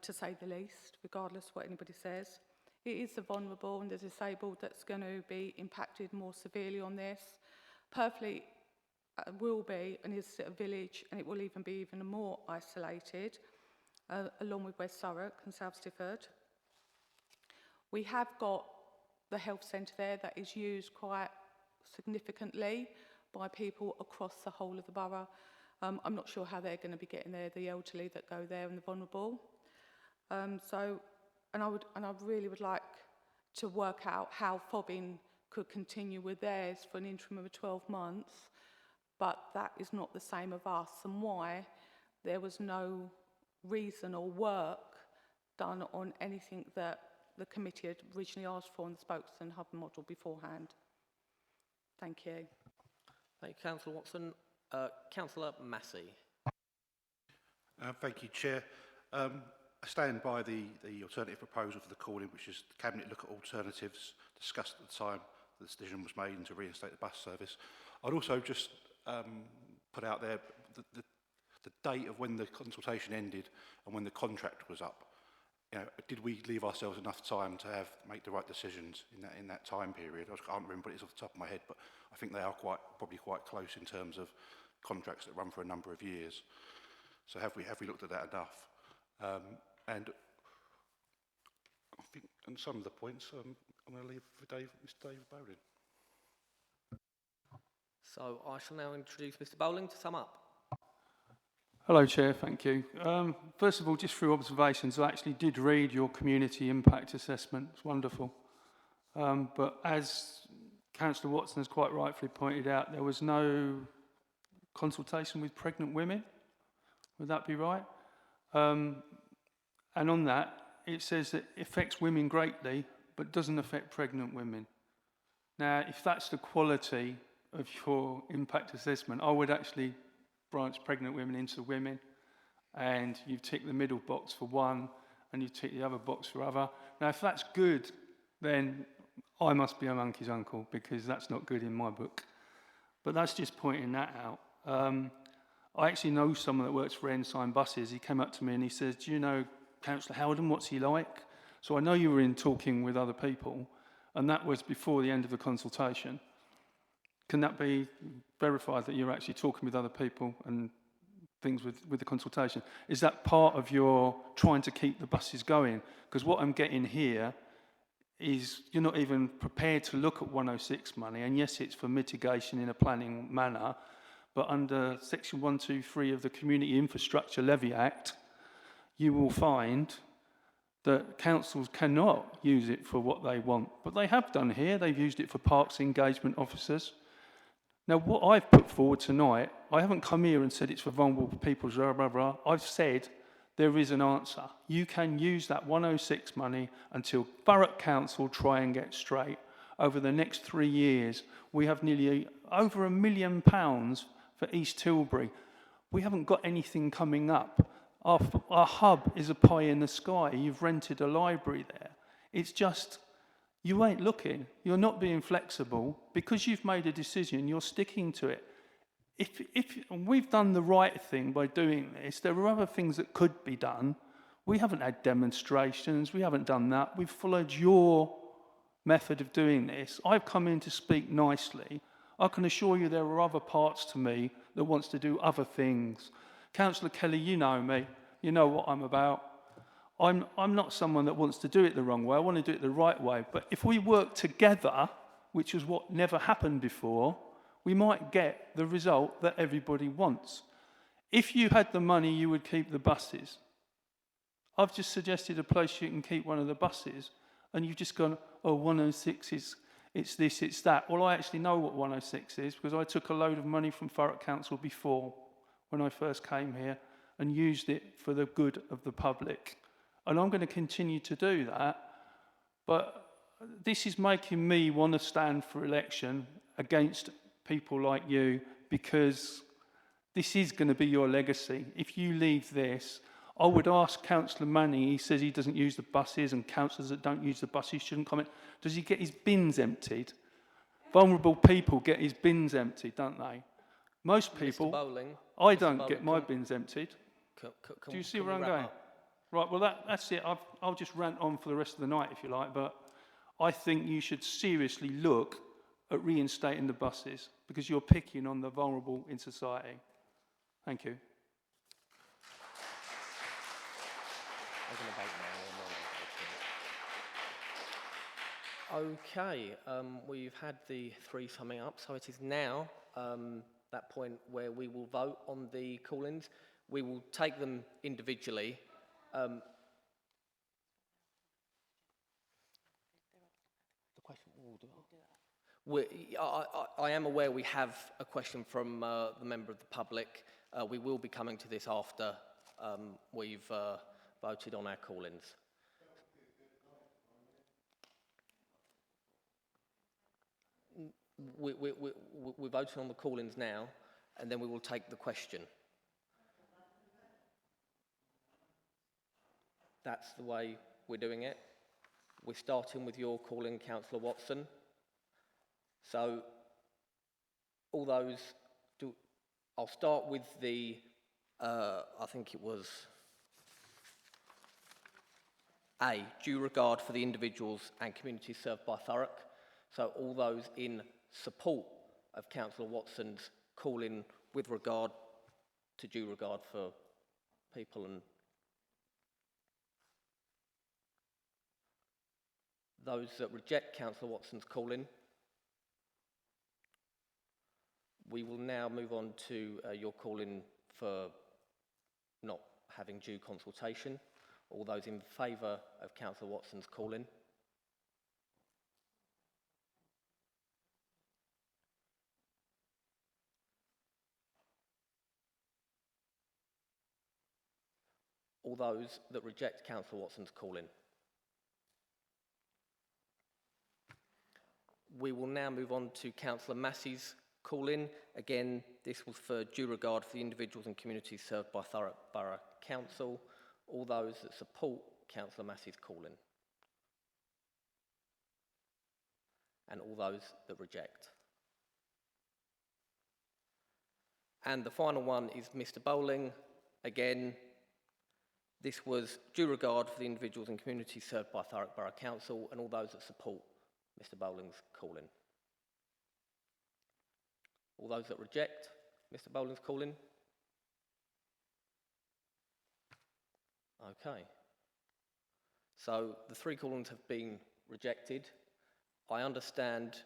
to say the least, regardless of what anybody says. It is the vulnerable and the disabled that's going to be impacted more severely on this. Perfectly will be and is a village, and it will even be even more isolated, along with West Thurrock and South Stifford. We have got the health centre there that is used quite significantly by people across the whole of the borough. I'm not sure how they're going to be getting there, the elderly that go there and the vulnerable. And I really would like to work out how Fobbing could continue with theirs for an interim of 12 months, but that is not the same of us, and why there was no reason or work done on anything that the committee had originally asked for in the spokesman hub model beforehand. Thank you. Thank you, Councillor Watson. Councillor Massey. Thank you, Chair. I stand by the alternative proposal for the call-in, which is the Cabinet look at alternatives discussed at the time the decision was made and to reinstate the bus service. I'd also just put out there the date of when the consultation ended and when the contract was up. You know, did we leave ourselves enough time to make the right decisions in that time period? I can't remember it off the top of my head, but I think they are probably quite close in terms of contracts that run for a number of years. So have we looked at that enough? And I think on some of the points, I'm going to leave for Mr. David Bowling. So I shall now introduce Mr Bowling to sum up. Hello, Chair, thank you. First of all, just through observations, I actually did read your community impact assessment. It's wonderful. But as Councillor Watson has quite rightfully pointed out, there was no consultation with pregnant women. Would that be right? And on that, it says that it affects women greatly, but doesn't affect pregnant women. Now, if that's the quality of your impact assessment, I would actually branch pregnant women into women, and you tick the middle box for one, and you tick the other box for other. Now, if that's good, then I must be a monkey's uncle, because that's not good in my book. But that's just pointing that out. I actually know someone that works for Ensign Buses. He came up to me and he says, do you know Councillor Howden, what's he like? So I know you were in talking with other people, and that was before the end of the consultation. Can that be verified that you're actually talking with other people and things with the consultation? Is that part of your trying to keep the buses going? Because what I'm getting here is you're not even prepared to look at 106 money, and yes, it's for mitigation in a planning manner, but under Section 123 of the Community Infrastructure Levy Act, you will find that councils cannot use it for what they want. But they have done here. They've used it for parks engagement officers. Now, what I've put forward tonight, I haven't come here and said it's for vulnerable people, blah, blah, blah. I've said there is an answer. You can use that 106 money until Thurrock Council try and get straight. Over the next 3 years, we have nearly over £1 million for East Tilbury. We haven't got anything coming up. Our hub is a pie in the sky. You've rented a library there. It's just, you ain't looking. You're not being flexible. Because you've made a decision, you're sticking to it. If we've done the right thing by doing this, there are other things that could be done. We haven't had demonstrations. We haven't done that. We've followed your method of doing this. I've come in to speak nicely. I can assure you there are other parts to me that wants to do other things. Councillor Kelly, you know me. You know what I'm about. I'm not someone that wants to do it the wrong way. I want to do it the right way. But if we work together, which is what never happened before, we might get the result that everybody wants. If you had the money, you would keep the buses. I've just suggested a place you can keep one of the buses, and you've just gone, oh, 106 is, it's this, it's that. Well, I actually know what 106 is, because I took a load of money from Thurrock Council before, when I first came here, and used it for the good of the public. And I'm going to continue to do that, but this is making me want to stand for election against people like you, because this is going to be your legacy. If you leave this, I would ask Councillor Manning, he says he doesn't use the buses, and councillors that don't use the buses shouldn't comment. Does he get his bins emptied? Vulnerable people get his bins emptied, don't they? Most people, Mr Bowling, I don't get my bins emptied. Do you see where I'm going? Up? Right, well, that's it. I'll just rant on for the rest of the night, if you like, but I think you should seriously look at reinstating the buses, because you're picking on the vulnerable in society. Thank you. Okay, we've had the three summing up, so it is now that point where we will vote on the call-ins. We will take them individually. The question, I am aware we have a question from the member of the public. We will be coming to this after we've voted on our call-ins. We're voting on the call-ins now, and then we will take the question. That's the way we're doing it. We're starting with your call-in, Councillor Watson. So, all those, I'll start with the, I think it was A, due regard for the individuals and communities served by Thurrock. So all those in support of Councillor Watson's call-in with regard to due regard for people, and those that reject Councillor Watson's call-in, We will now move on to your calling for not having due consultation. All those in favour of Councillor Watson's calling? All those that reject Councillor Watson's calling? We will now move on to Councillor Massey's calling. Again, this was for due regard for the individuals and communities served by Thurrock Borough Council. All those that support Councillor Massey's calling? And all those that reject? And the final one is Mr. Bowling. Again, this was due regard for the individuals and communities served by Thurrock Borough Council and all those that support Mr. Bowling's calling. All those that reject Mr. Bowling's calling? Okay. So the three callings have been rejected. I understand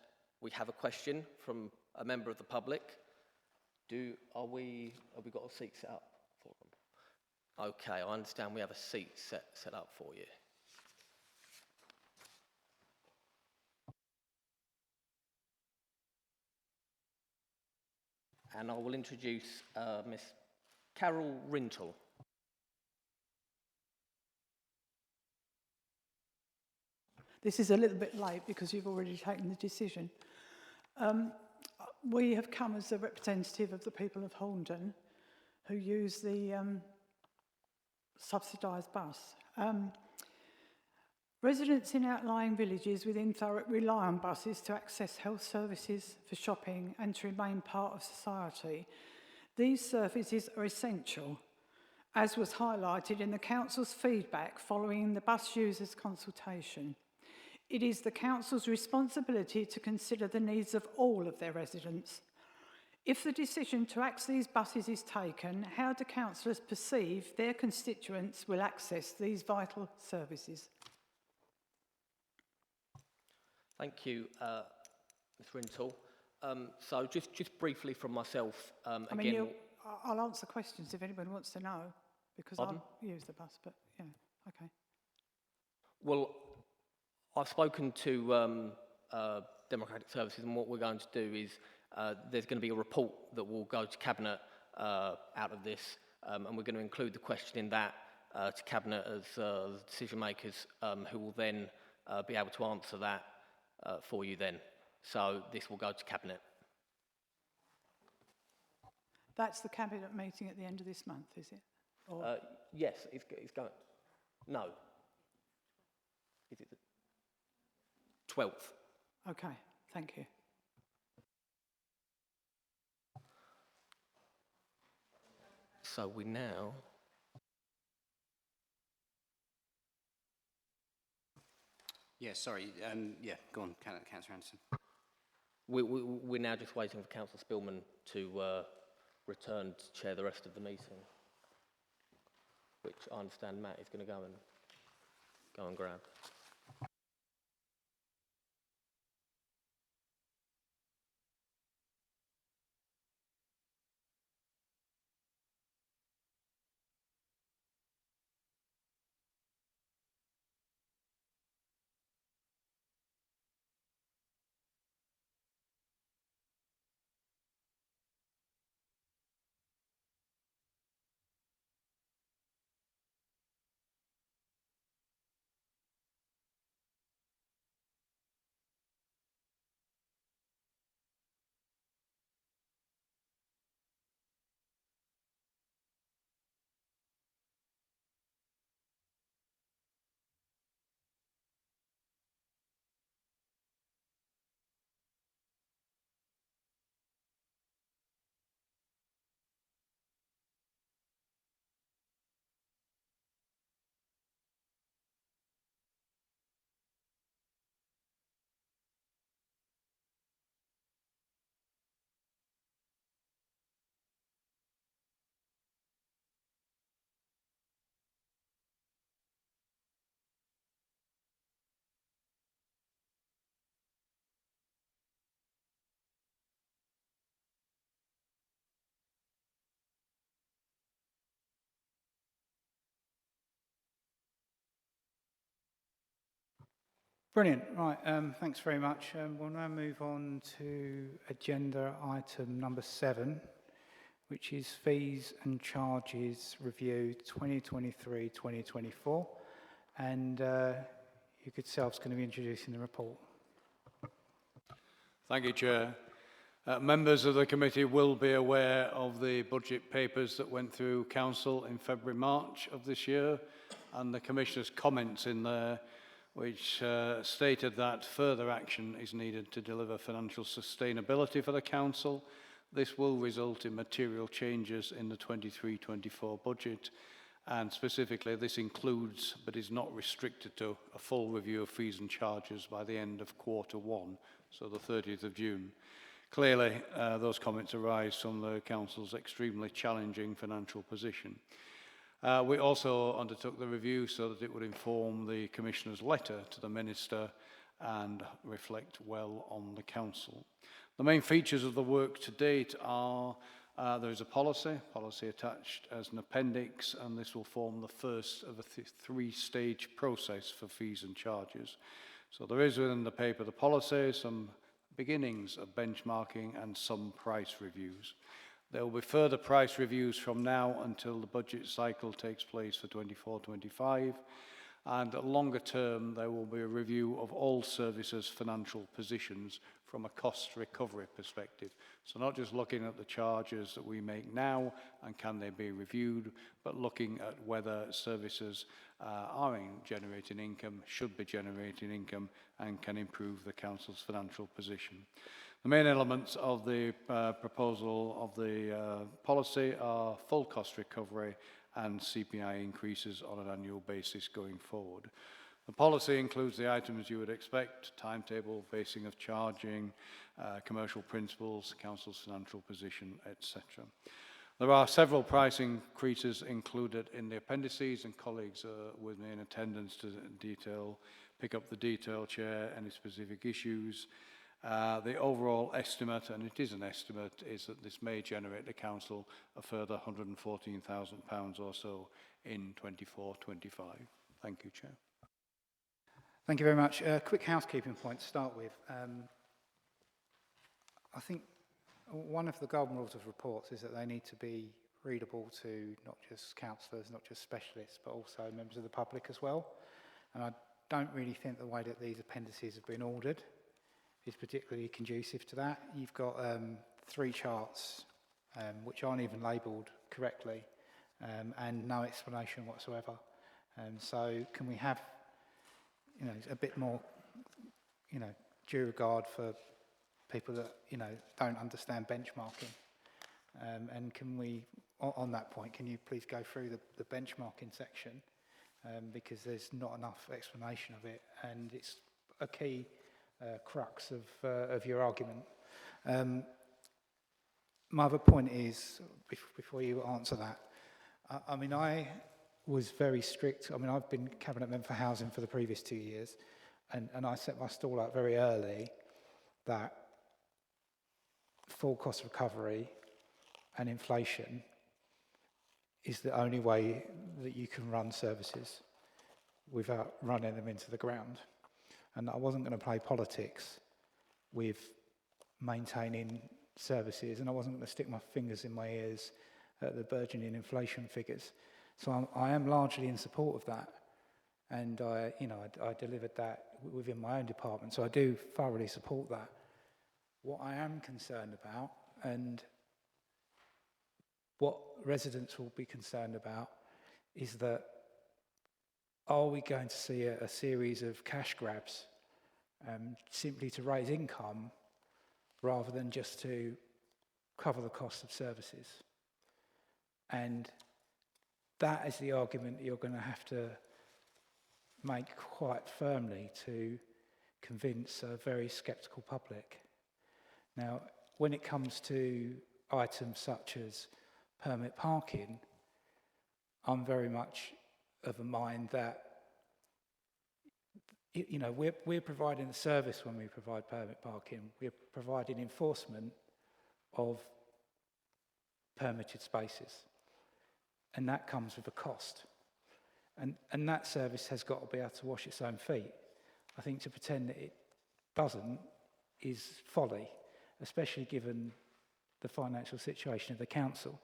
we have a question from a member of the public. Have we got a seat set up for them? Okay, I understand we have a seat set up for you. And I will introduce Miss Carol Rintle. This is a little bit late because you've already taken the decision. We have come as a representative of the people of Horndon who use the subsidised bus. Residents in outlying villages within Thurrock rely on buses to access health services, for shopping and to remain part of society. These services are essential, as was highlighted in the Council's feedback following the bus users' consultation. It is the Council's responsibility to consider the needs of all of their residents. If the decision to access these buses is taken, how do councillors perceive their constituents will access these vital services? Thank you, Ms Rintle. So just briefly from myself, again... I'll answer questions if anyone wants to know, because Pardon? I'll use the bus, but yeah, okay. Well, I've spoken to Democratic Services, and what we're going to do is there's going to be a report that will go to Cabinet out of this, and we're going to include the question in that to Cabinet as decision makers who will then be able to answer that for you then. So this will go to Cabinet. That's the Cabinet meeting at the end of this month, is it? Or Yes, it's going... No. Is it the 12th? okay, thank you. So we now... Yeah, sorry. Yeah, go on, Councillor Anderson. We're now just waiting for Councillor Spillman to return to chair the rest of the meeting, which I understand Matt is going to go and grab. Brilliant. Right, thanks very much. We'll now move on to agenda item number 7, which is fees and charges review 2023-2024. And you good self's going to be introducing the report. Thank you, Chair. Members of the committee will be aware of the budget papers that went through Council in February, March of this year, and the Commissioner's comments in there, which stated that further action is needed to deliver financial sustainability for the Council. This will result in material changes in the 23-24 budget, and specifically this includes, but is not restricted to, a full review of fees and charges by the end of Q1, so the 30th of June. Clearly, those comments arise from the Council's extremely challenging financial position. We also undertook the review so that it would inform the Commissioner's letter to the Minister and reflect well on the Council. The main features of the work to date are there is a policy attached as an appendix, and this will form the first of a three-stage process for fees and charges. So there is within the paper the policy, some beginnings of benchmarking and some price reviews. There will be further price reviews from now until the budget cycle takes place for 24-25, and longer term there will be a review of all services' financial positions from a cost recovery perspective. So not just looking at the charges that we make now and can they be reviewed, but looking at whether services are generating income, should be generating income, and can improve the Council's financial position. The main elements of the proposal of the policy are full cost recovery and CPI increases on an annual basis going forward. The policy includes the items you would expect: timetable, basing of charging, commercial principles, Council's financial position, etc. There are several price increases included in the appendices, and colleagues are with me in attendance to pick up the detail, Chair, any specific issues. The overall estimate, and it is an estimate, is that this may generate the Council a further £114,000 or so in 24-25. Thank you, Chair. Thank you very much. Quick housekeeping point to start with. I think one of the golden rules of reports is that they need to be readable to not just councillors, not just specialists, but also members of the public as well. And I don't really think the way that these appendices have been ordered is particularly conducive to that. You've got 3 charts which aren't even labelled correctly, and no explanation whatsoever. So can we have, a bit more, due regard for people that, don't understand benchmarking? And can we, on that point, can you please go through the benchmarking section? Because there's not enough explanation of it, and it's a key crux of your argument. My other point is, before you answer that, I was very strict. I've been Cabinet Member for Housing for the previous 2 years, and I set my stall out very early that full cost recovery and inflation is the only way that you can run services without running them into the ground. And I wasn't going to play politics with maintaining services, and I wasn't going to stick my fingers in my ears at the burgeoning inflation figures. So I am largely in support of that, and I delivered that within my own department. So I do thoroughly support that. What I am concerned about, and what residents will be concerned about, is that are we going to see a series of cash grabs simply to raise income rather than just to cover the cost of services? And that is the argument that you're going to have to make quite firmly to convince a very sceptical public. Now, when it comes to items such as permit parking, I'm very much of a mind that we're providing a service when we provide permit parking. We're providing enforcement of permitted spaces, and that comes with a cost. And that service has got to be able to wash its own feet. I think to pretend that it doesn't is folly, especially given the financial situation of the council.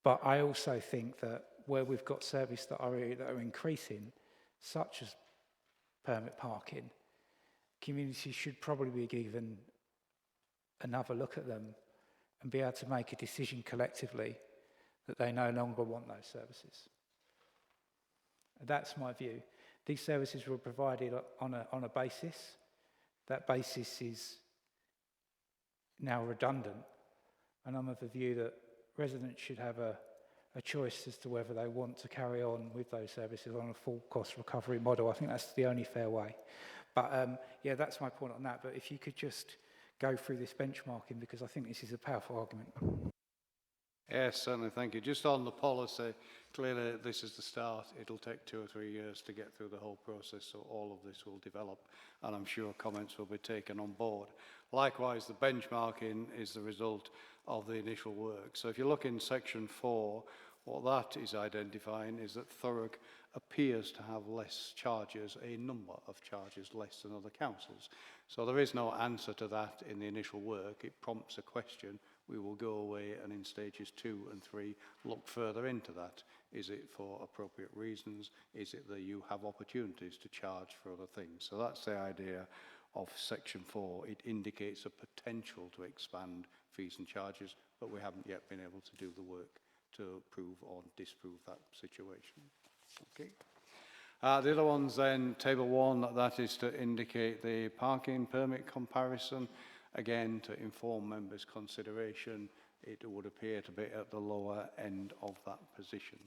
But I also think that where we've got services that are increasing, such as permit parking, communities should probably be given another look at them and be able to make a decision collectively that they no longer want those services. That's my view. These services were provided on a basis. That basis is now redundant, and I'm of the view that residents should have a choice as to whether they want to carry on with those services on a full cost recovery model. I think that's the only fair way. But yeah, that's my point on that. But if you could just go through this benchmarking, because I think this is a powerful argument. Yes, certainly, thank you. Just on the policy, clearly this is the start. It'll take 2 or 3 years to get through the whole process, so all of this will develop, and I'm sure comments will be taken on board. Likewise, the benchmarking is the result of the initial work. So if you look in section 4, what that is identifying is that Thurrock appears to have less charges, a number of charges less than other councils. So there is no answer to that in the initial work. It prompts a question. We will go away and in stages 2 and 3 look further into that. Is it for appropriate reasons? Is it that you have opportunities to charge for other things? So that's the idea of section 4. It indicates a potential to expand fees and charges, but we haven't yet been able to do the work to prove or disprove that situation. Okay. The other one's then table 1, that is to indicate the parking permit comparison. Again, to inform members' consideration, it would appear to be at the lower end of that position.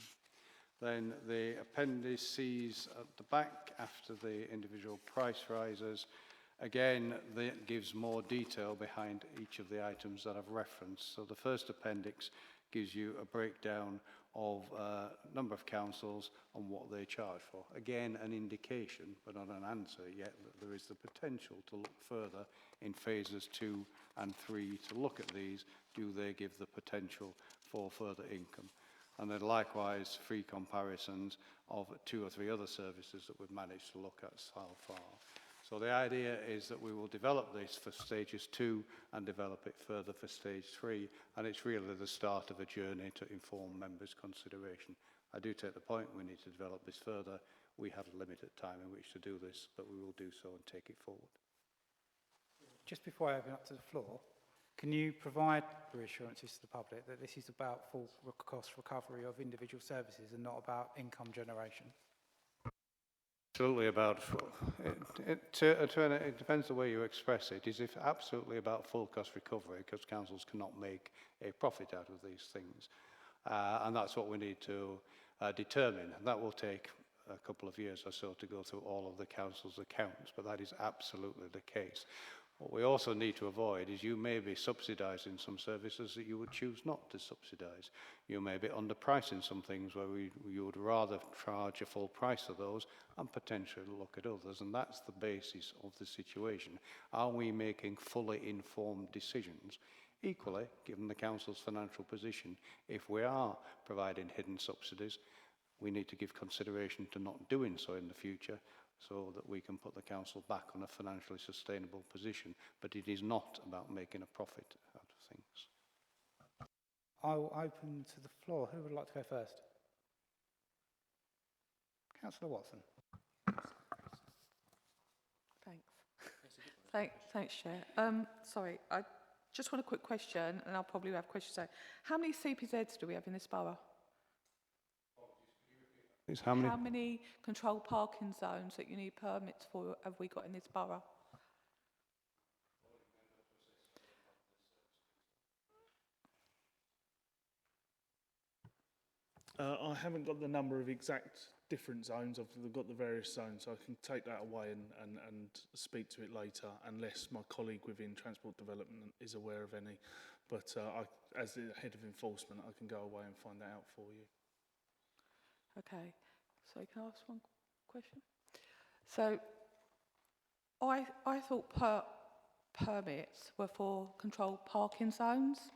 Then the appendices at the back after the individual price rises, again, that gives more detail behind each of the items that I've referenced. So the first appendix gives you a breakdown of number of councils and what they charge for. Again, an indication, but not an answer yet, that there is the potential to look further in phases 2 and 3 to look at these. Do they give the potential for further income? And then likewise, free comparisons of 2 or 3 other services that we've managed to look at so far. So the idea is that we will develop this for stages 2 and develop it further for stage 3. And it's really the start of a journey to inform members' consideration. I do take the point we need to develop this further. We have a limited time in which to do this, but we will do so and take it forward. Just before I open up to the floor, can you provide reassurances to the public that this is about full cost recovery of individual services and not about income generation? Absolutely about, it depends the way you express it. Is it absolutely about full cost recovery because councils cannot make a profit out of these things? And that's what we need to determine. And that will take a couple of years or so to go through all of the council's accounts, but that is absolutely the case. What we also need to avoid is you may be subsidising some services that you would choose not to subsidise. You may be underpricing some things where you would rather charge a full price of those and potentially look at others, and that's the basis of the situation. Are we making fully informed decisions? Equally, given the council's financial position, if we are providing hidden subsidies, we need to give consideration to not doing so in the future, so that we can put the council back on a financially sustainable position. But it is not about making a profit out of things. I will open to the floor. Who would like to go first? Councillor Watson. Thanks, Chair. Sorry, I just want a quick question, and I'll probably have questions. How many CPZs do we have in this borough? How many? How many controlled parking zones that you need permits for have we got in this borough? I haven't got the number of exact different zones. I've got the various zones, so I can take that away and speak to it later, unless my colleague within Transport Development is aware of any. But as the head of enforcement, I can go away and find that out for you. Okay, so can I ask one question? So I thought permits were for controlled parking zones.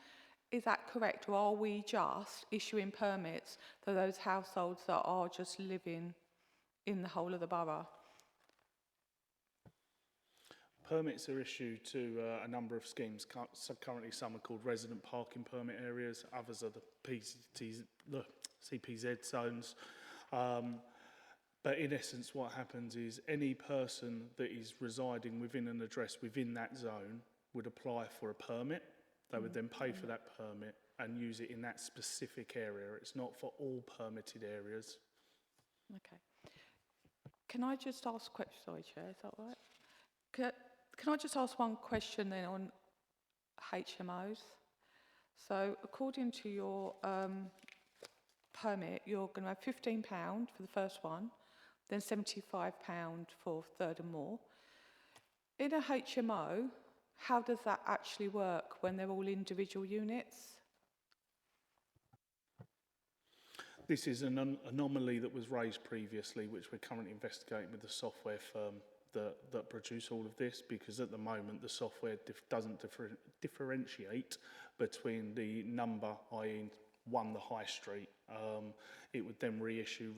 Is that correct, or are we just issuing permits for those households that are just living in the whole of the borough? Permits are issued to a number of schemes. Currently, some are called resident parking permit areas, others are the CPZ zones. But in essence, what happens is any person that is residing within an address within that zone would apply for a permit. They would then pay for that permit and use it in that specific area. It's not for all permitted areas. Okay. Can I just ask a question? Sorry, Chair, is that right? Can I just ask one question then on HMOs? So according to your permit, you're going to have £15 for the first one, then £75 for third and more. In a HMO, how does that actually work when they're all individual units? This is an anomaly that was raised previously, which we're currently investigating with the software firm that produce all of this, because at the moment the software doesn't differentiate between the number, i.e. one, the high street. It would then reissue.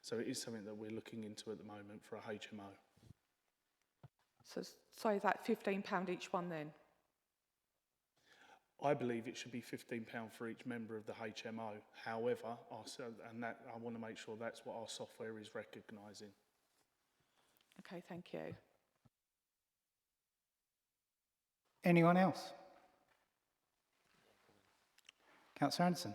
So it is something that we're looking into at the moment for a HMO. So sorry, that £15 each one then? I believe it should be £15 for each member of the HMO. However, I want to make sure that's what our software is recognising. Okay, thank you. Anyone else? Councillor Anderson.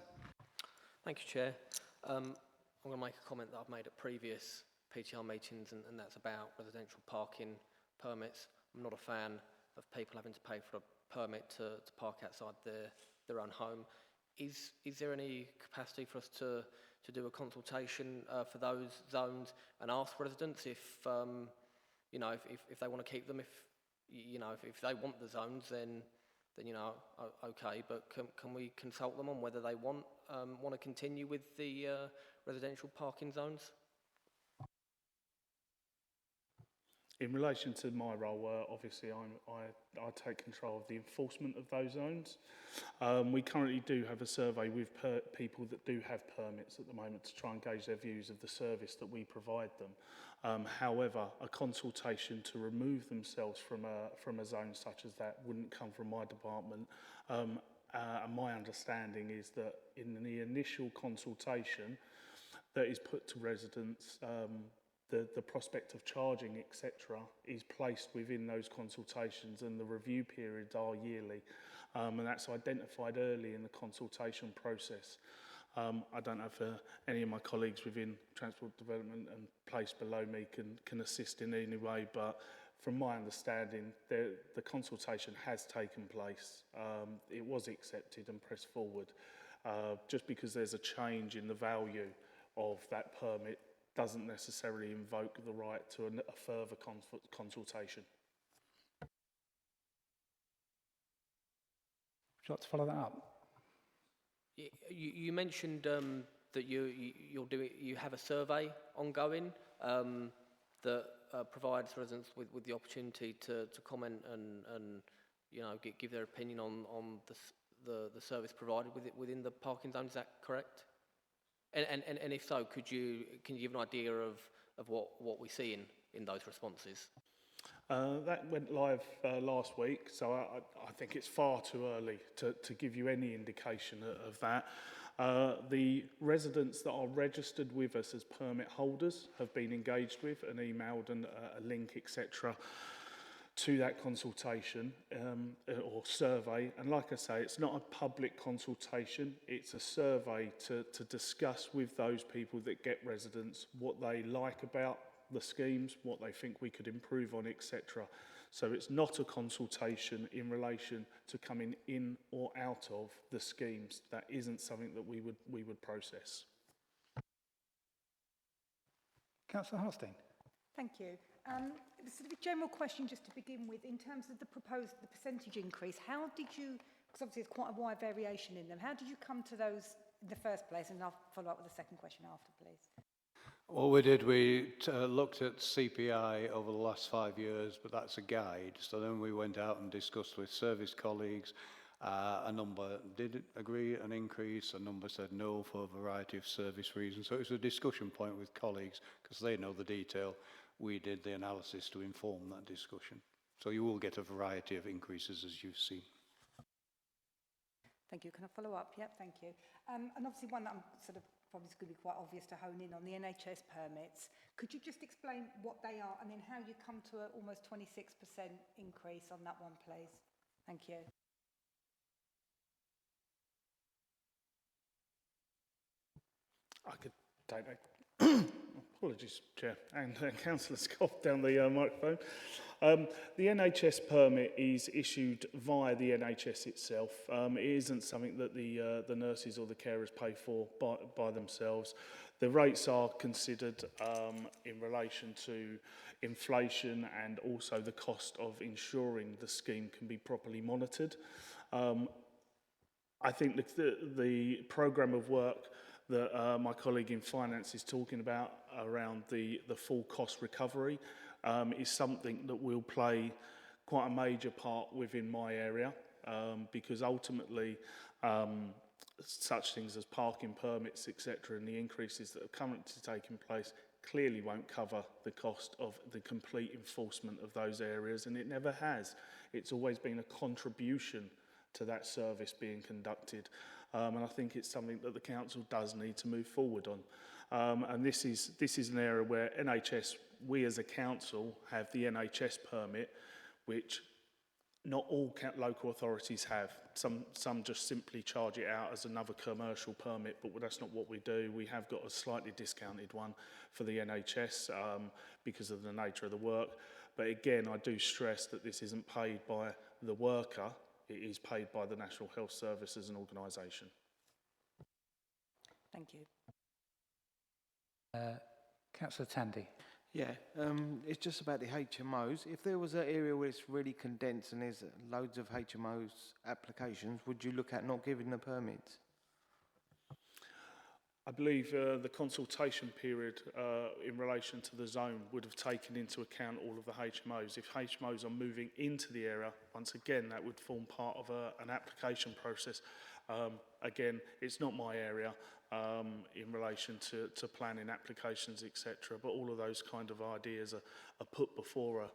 Thank you, Chair. I'm going to make a comment that I've made at previous PTR meetings, and that's about residential parking permits. I'm not a fan of people having to pay for a permit to park outside their own home. Is there any capacity for us to do a consultation for those zones and ask residents if they want to keep them, if they want the zones, then okay, but can we consult them on whether they want to continue with the residential parking zones? In relation to my role, obviously I take control of the enforcement of those zones. We currently do have a survey with people that do have permits at the moment to try and gauge their views of the service that we provide them. However, a consultation to remove themselves from a zone such as that wouldn't come from my department. And my understanding is that in the initial consultation that is put to residents, the prospect of charging, etc., is placed within those consultations, and the review periods are yearly. And that's identified early in the consultation process. I don't know if any of my colleagues within Transport Development and Place below me can assist in any way, but from my understanding, the consultation has taken place. It was accepted and pressed forward. Just because there's a change in the value of that permit doesn't necessarily invoke the right to a further consultation. Would you like to follow that up? You mentioned that you have a survey ongoing that provides residents with the opportunity to comment and give their opinion on the service provided within the parking zone. Is that correct? And if so, can you give an idea of what we see in those responses? That went live last week, so I think it's far too early to give you any indication of that. The residents that are registered with us as permit holders have been engaged with and emailed and a link, etc., to that consultation or survey. And like I say, it's not a public consultation, it's a survey to discuss with those people that get residents what they like about the schemes, what they think we could improve on, etc. So it's not a consultation in relation to coming in or out of the schemes. That isn't something that we would process. Councillor Harstein. Thank you. Sort of a general question just to begin with, in terms of the percentage increase, how did you, because obviously there's quite a wide variation in them, how did you come to those in the first place? And I'll follow up with a second question after, please. What we did, we looked at CPI over the last 5 years, but that's a guide. So then we went out and discussed with service colleagues. A number did agree an increase, a number said no for a variety of service reasons. So it was a discussion point with colleagues because they know the detail. we did the analysis to inform that discussion. So you will get a variety of increases as you've seen. Thank you. Can I follow up? Yep, thank you. And obviously one that I'm sort of probably going to be quite obvious to hone in on, the NHS permits. Could you just explain what they are and then how you come to an almost 26% increase on that one, please? Thank you. I could take that. Apologies, Chair, and Councillor Scott down the microphone. The NHS permit is issued via the NHS itself. It isn't something that the nurses or the carers pay for by themselves. The rates are considered in relation to inflation and also the cost of ensuring the scheme can be properly monitored. I think the programme of work that my colleague in finance is talking about around the full cost recovery is something that will play quite a major part within my area because ultimately such things as parking permits, etc., and the increases that are currently taking place clearly won't cover the cost of the complete enforcement of those areas, and it never has. It's always been a contribution to that service being conducted. And I think it's something that the council does need to move forward on. And this is an area where NHS, we as a council have the NHS permit, which not all local authorities have. Some just simply charge it out as another commercial permit, but that's not what we do. We have got a slightly discounted one for the NHS because of the nature of the work. But again, I do stress that this isn't paid by the worker. It is paid by the National Health Service as an organisation. Thank you. Councillor Tandy. Yeah, it's just about the HMOs. If there was an area where it's really condensed and there's loads of HMOs applications, would you look at not giving the permits? I believe the consultation period in relation to the zone would have taken into account all of the HMOs. If HMOs are moving into the area, once again, that would form part of an application process. Again, it's not my area in relation to planning applications, etc. But all of those kind of ideas are put before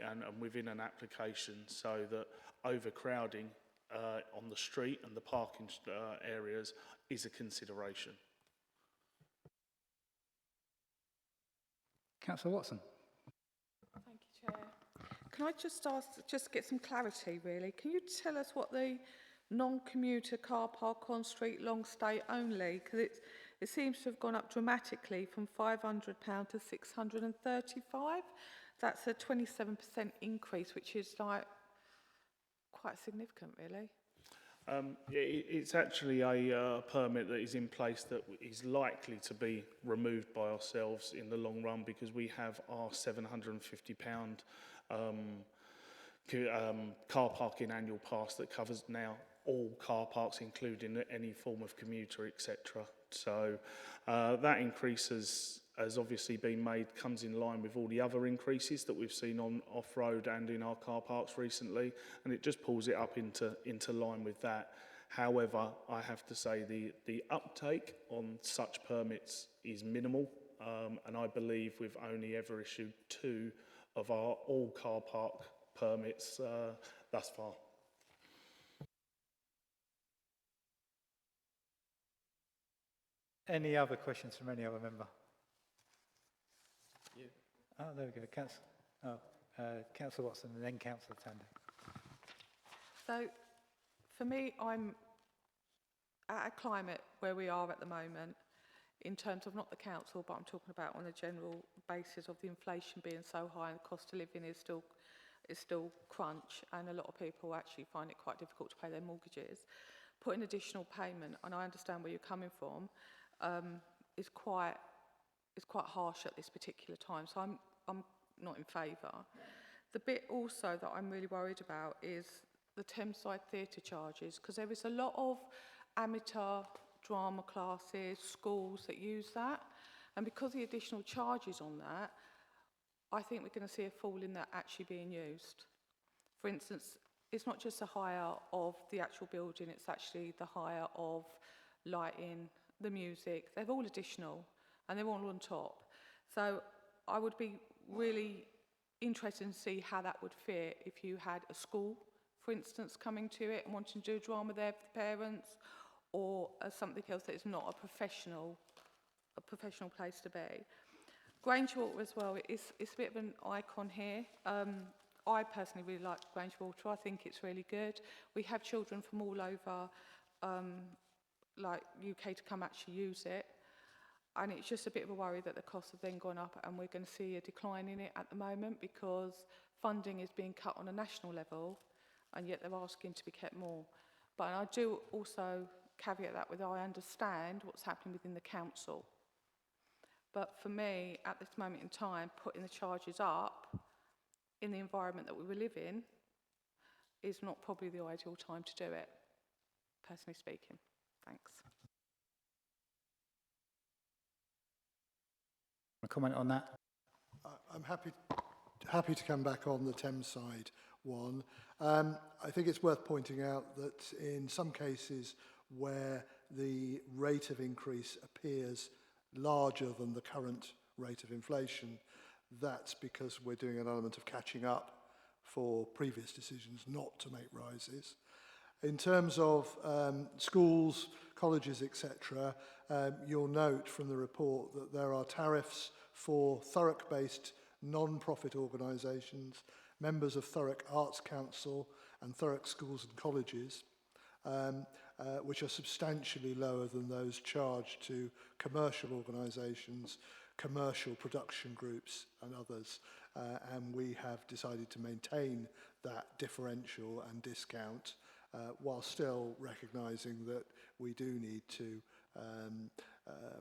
and within an application so that overcrowding on the street and the parking areas is a consideration. Councillor Watson. Thank you, Chair. Can I just ask, just to get some clarity really, can you tell us what the non-commuter car park on street long stay only, because it seems to have gone up dramatically from £500 to £635. That's a 27% increase, which is like quite significant really. It's actually a permit that is in place that is likely to be removed by ourselves in the long run because we have our £750 car parking annual pass that covers now all car parks, including any form of commuter, etc. So that increase has obviously been made, comes in line with all the other increases that we've seen on off-road and in our car parks recently, and it just pulls it up into line with that. However, I have to say the uptake on such permits is minimal, and I believe we've only ever issued 2 of our all car park permits thus far. Any other questions from any other member? You. Oh, there we go. Councillor Watson and then Councillor Tandy. So, for me, I'm at a climate where we are at the moment, in terms of not the council, but I'm talking about on a general basis of the inflation being so high and the cost of living is still crunch, and a lot of people actually find it quite difficult to pay their mortgages. Putting additional payment, and I understand where you're coming from, is quite harsh at this particular time. So I'm not in favour. The bit also that I'm really worried about is the Thameside Theatre charges, because there is a lot of amateur drama classes, schools that use that, and because of the additional charges on that, I think we're going to see a fall in that actually being used. For instance, it's not just the hire of the actual building, it's actually the hire of lighting, the music. They're all additional and they're all on top. So I would be really interested to see how that would fit if you had a school, for instance, coming to it and wanting to do drama there for the parents, or something else that is not a professional place to be. Grange Water as well, it's a bit of an icon here. I personally really like Grange Water. I think it's really good. We have children from all over like UK to come actually use it. And it's just a bit of a worry that the costs have then gone up and we're going to see a decline in it at the moment because funding is being cut on a national level and yet they're asking to be kept more. But I do also caveat that with I understand what's happening within the council. But for me, at this moment in time, putting the charges up in the environment that we will live in is not probably the ideal time to do it, personally speaking. Thanks. A comment on that? I'm happy to come back on the Thames side one. I think it's worth pointing out that in some cases where the rate of increase appears larger than the current rate of inflation, that's because we're doing an element of catching up for previous decisions not to make rises. In terms of schools, colleges, etc., you'll note from the report that there are tariffs for Thurrock-based non-profit organisations, members of Thurrock Arts Council and Thurrock Schools and Colleges, which are substantially lower than those charged to commercial organisations, commercial production groups and others. And we have decided to maintain that differential and discount while still recognising that we do need to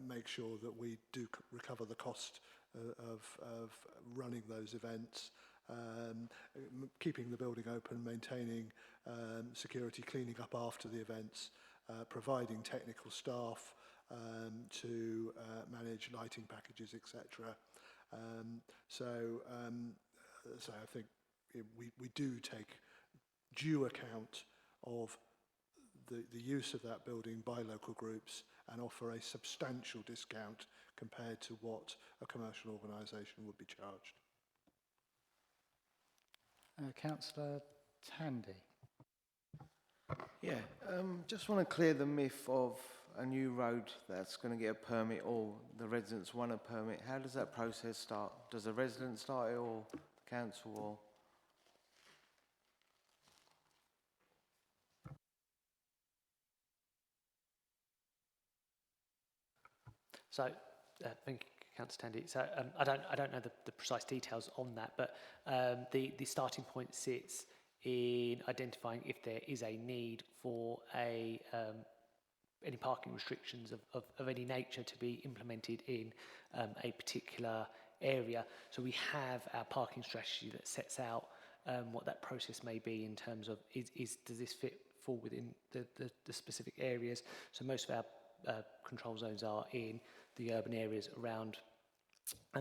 make sure that we do recover the cost of running those events, keeping the building open, maintaining security, cleaning up after the events, providing technical staff to manage lighting packages, etc. So I think we do take due account of the use of that building by local groups and offer a substantial discount compared to what a commercial organisation would be charged. Councillor Tandy. Yeah, just want to clear the myth of a new road that's going to get a permit or the residents want a permit. How does that process start? Does the resident start it or the council or? So, thank you, Councillor Tandy. So, I don't know the precise details on that, but the starting point sits in identifying if there is a need for any parking restrictions of any nature to be implemented in a particular area. So we have our parking strategy that sets out what that process may be in terms of does this fall within the specific areas. So most of our control zones are in the urban areas around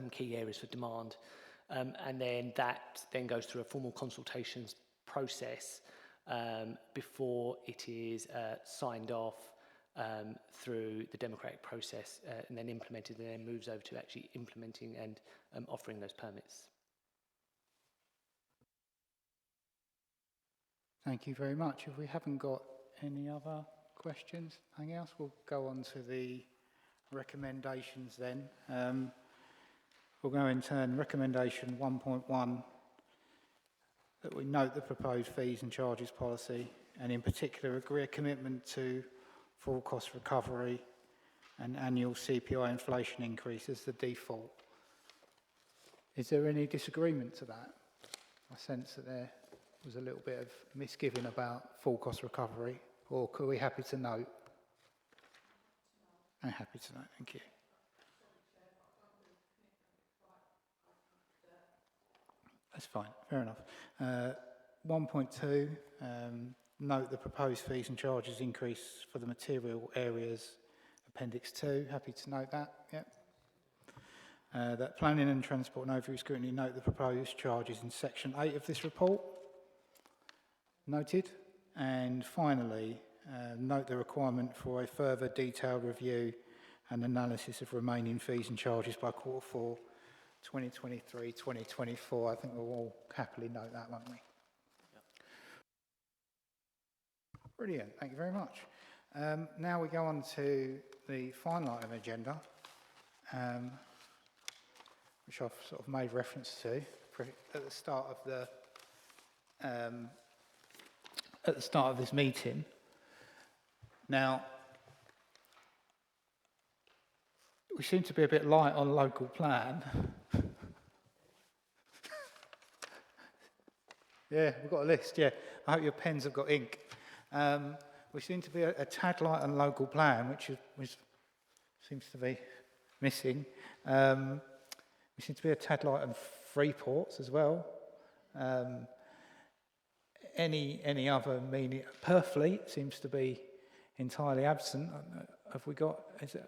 key areas for demand. And then that then goes through a formal consultations process before it is signed off through the democratic process and then implemented, and then moves over to actually implementing and offering those permits. Thank you very much. If we haven't got any other questions, anything else, we'll go on to the recommendations then. We'll go in turn. Recommendation 1.1, that we note the proposed fees and charges policy, and in particular agree a commitment to full cost recovery and annual CPI inflation increase as the default. Is there any disagreement to that? I sense that there was a little bit of misgiving about full cost recovery, or could we happy to note? I'm happy to note, thank you. That's fine, fair enough. 1.2, note the proposed fees and charges increase for the material areas, Appendix 2, happy to note that, yep. That planning and transport and overview scrutiny, note the proposed charges in Section 8 of this report, noted. And finally, note the requirement for a further detailed review and analysis of remaining fees and charges by Q4 2023, 2024. I think we'll all happily note that, won't we? Brilliant, thank you very much. Now we go on to the final item agenda, which I've sort of made reference to at the start of this meeting. Now, we seem to be a bit light on local plan. Yeah, we've got a list, yeah. I hope your pens have got ink. We seem to be a tad light on local plan, which seems to be missing. We seem to be a tad light on free ports as well. Any other meaning? Purfleet seems to be entirely absent. Have we got?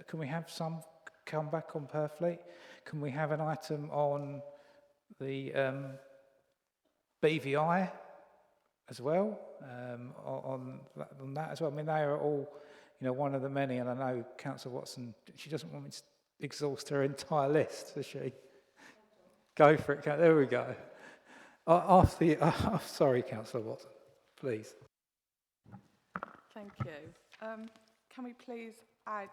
Can we have some come back on Purfleet? Can we have an item on the BVI as well? On that as well. I mean, they are all, one of the many. And I know Councillor Watson. She doesn't want me to exhaust her entire list, does she? Go for it. There we go. Sorry, Councillor Watson, please. Thank you. Can we please add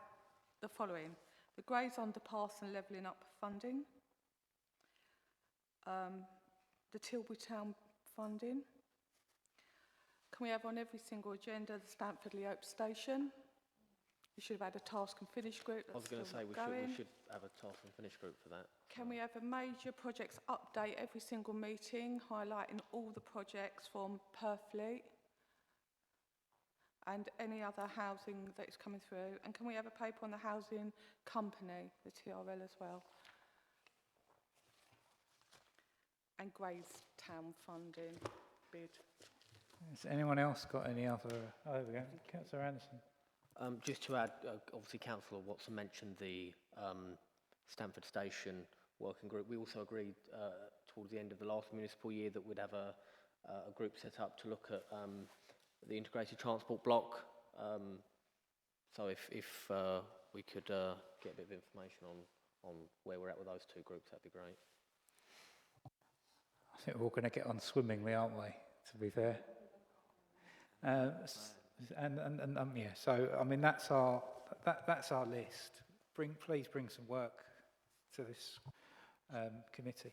the following? The Grays Underpass and Levelling Up funding. The Tilbury Town funding. Can we have on every single agenda the Stamford Leope Station? We should have had a task and finish group. I was going to say we should have a task and finish group for that. Can we have a major projects update every single meeting, highlighting all the projects from Purfleet and any other housing that is coming through? And can we have a paper on the housing company, the TRL as well? And Grays Town funding bid. Has anyone else got any other? Oh, there we go. Councillor Anderson. Just to add, obviously Councillor Watson mentioned the Stamford Station working group. We also agreed towards the end of the last municipal year that we'd have a group set up to look at the integrated transport block. So if we could get a bit of information on where we're at with those two groups, that'd be great. I think we're all going to get on swimmingly, aren't we? To be fair. Yeah. So I mean, that's our list. Please bring some work to this committee.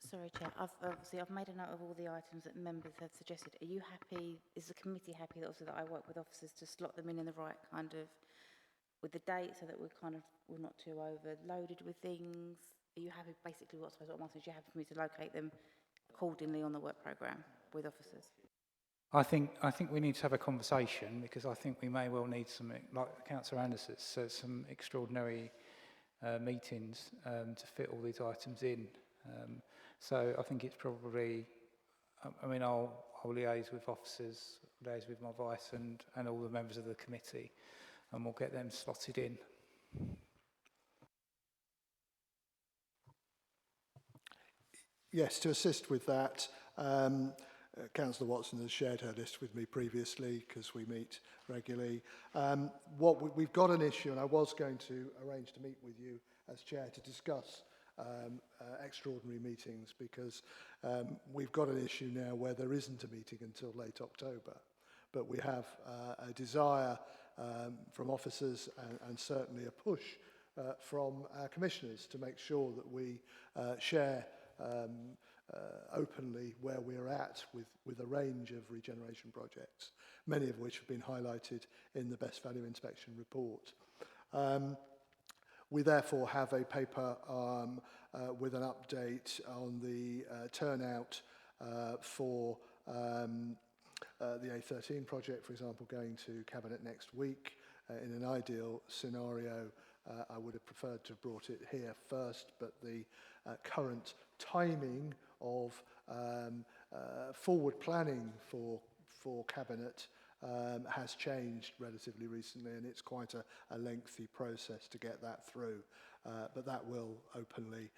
Sorry, Chair. I've made a note of all the items that members have suggested. Are you happy? Is the committee happy that also that I work with officers to slot them in the right kind of with the date so that we're not too overloaded with things? Are you happy? Basically, what I'm asking is, you happy for me to locate them accordingly on the work programme with officers? I think we need to have a conversation, because I think we may well need some, like Councillor Anderson said, some extraordinary meetings to fit all these items in. So I think it's probably, I'll liaise with officers, liaise with my vice and all the members of the committee, and we'll get them slotted in. Yes, to assist with that, Councillor Watson has shared her list with me previously because we meet regularly. We've got an issue, and I was going to arrange to meet with you as chair to discuss extraordinary meetings, because we've got an issue now where there isn't a meeting until late October, but we have a desire from officers and certainly a push from our commissioners to make sure that we share openly where we're at with a range of regeneration projects, many of which have been highlighted in the Best Value Inspection report. We therefore have a paper with an update on the turnout for the A13 project, for example, going to Cabinet next week. In an ideal scenario, I would have preferred to have brought it here first, but the current timing of forward planning for Cabinet has changed relatively recently, and it's quite a lengthy process to get that through. But that will openly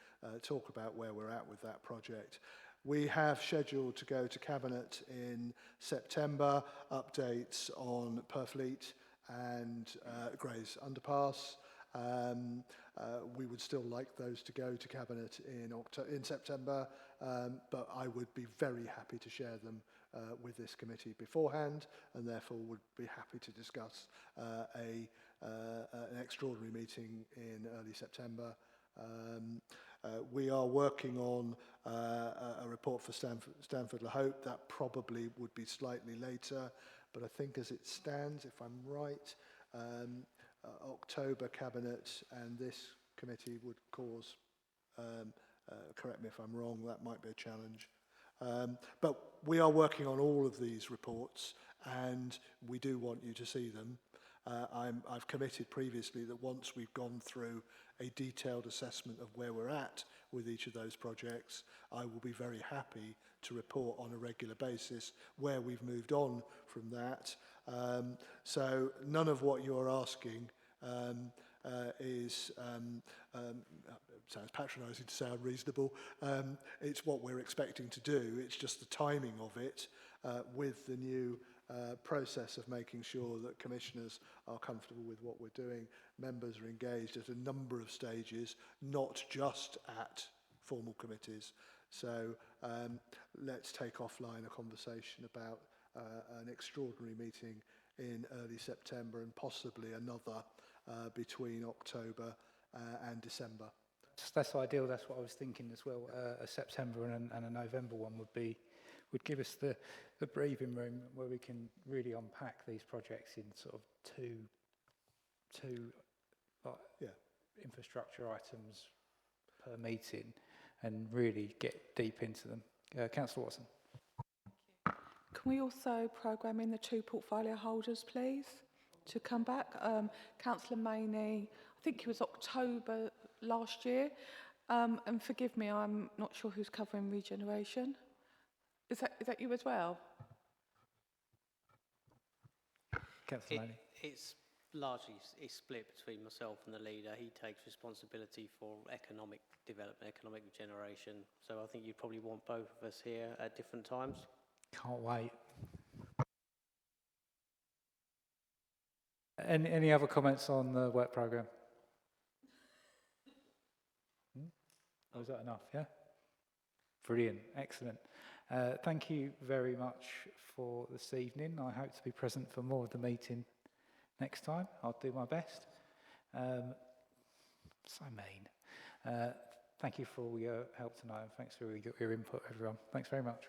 talk about where we're at with that project. We have scheduled to go to Cabinet in September, updates on Purfleet and Grays Underpass. We would still like those to go to Cabinet in September, but I would be very happy to share them with this committee beforehand, and therefore would be happy to discuss an extraordinary meeting in early September. We are working on a report for Stanford La Hope. That probably would be slightly later, but I think as it stands, if I'm right, October Cabinet and this committee would cause, correct me if I'm wrong, that might be a challenge. But we are working on all of these reports, and we do want you to see them. I've committed previously that once we've gone through a detailed assessment of where we're at with each of those projects, I will be very happy to report on a regular basis where we've moved on from that. So none of what you're asking sounds patronising to say unreasonable. It's what we're expecting to do. It's just the timing of it with the new process of making sure that commissioners are comfortable with what we're doing. Members are engaged at a number of stages, not just at formal committees. So let's take offline a conversation about an extraordinary meeting in early September and possibly another between October and December. That's ideal. That's what I was thinking as well. A September and a November one would give us the breathing room where we can really unpack these projects in sort of two infrastructure items per meeting and really get deep into them. Councillor Watson. Can we also programme in the two portfolio holders, please, to come back? Councillor Maney, I think it was October last year, and forgive me, I'm not sure who's covering Regeneration. Is that you as well? Councillor Maney. It's largely split between myself and the leader. He takes responsibility for economic development, economic regeneration. So I think you'd probably want both of us here at different times. Can't wait. Any other comments on the work programme? Oh, is that enough? Yeah? Brilliant. Excellent. Thank you very much for this evening. I hope to be present for more of the meeting next time. I'll do my best. So mean. Thank you for all your help tonight, and thanks for your input, everyone. Thanks very much.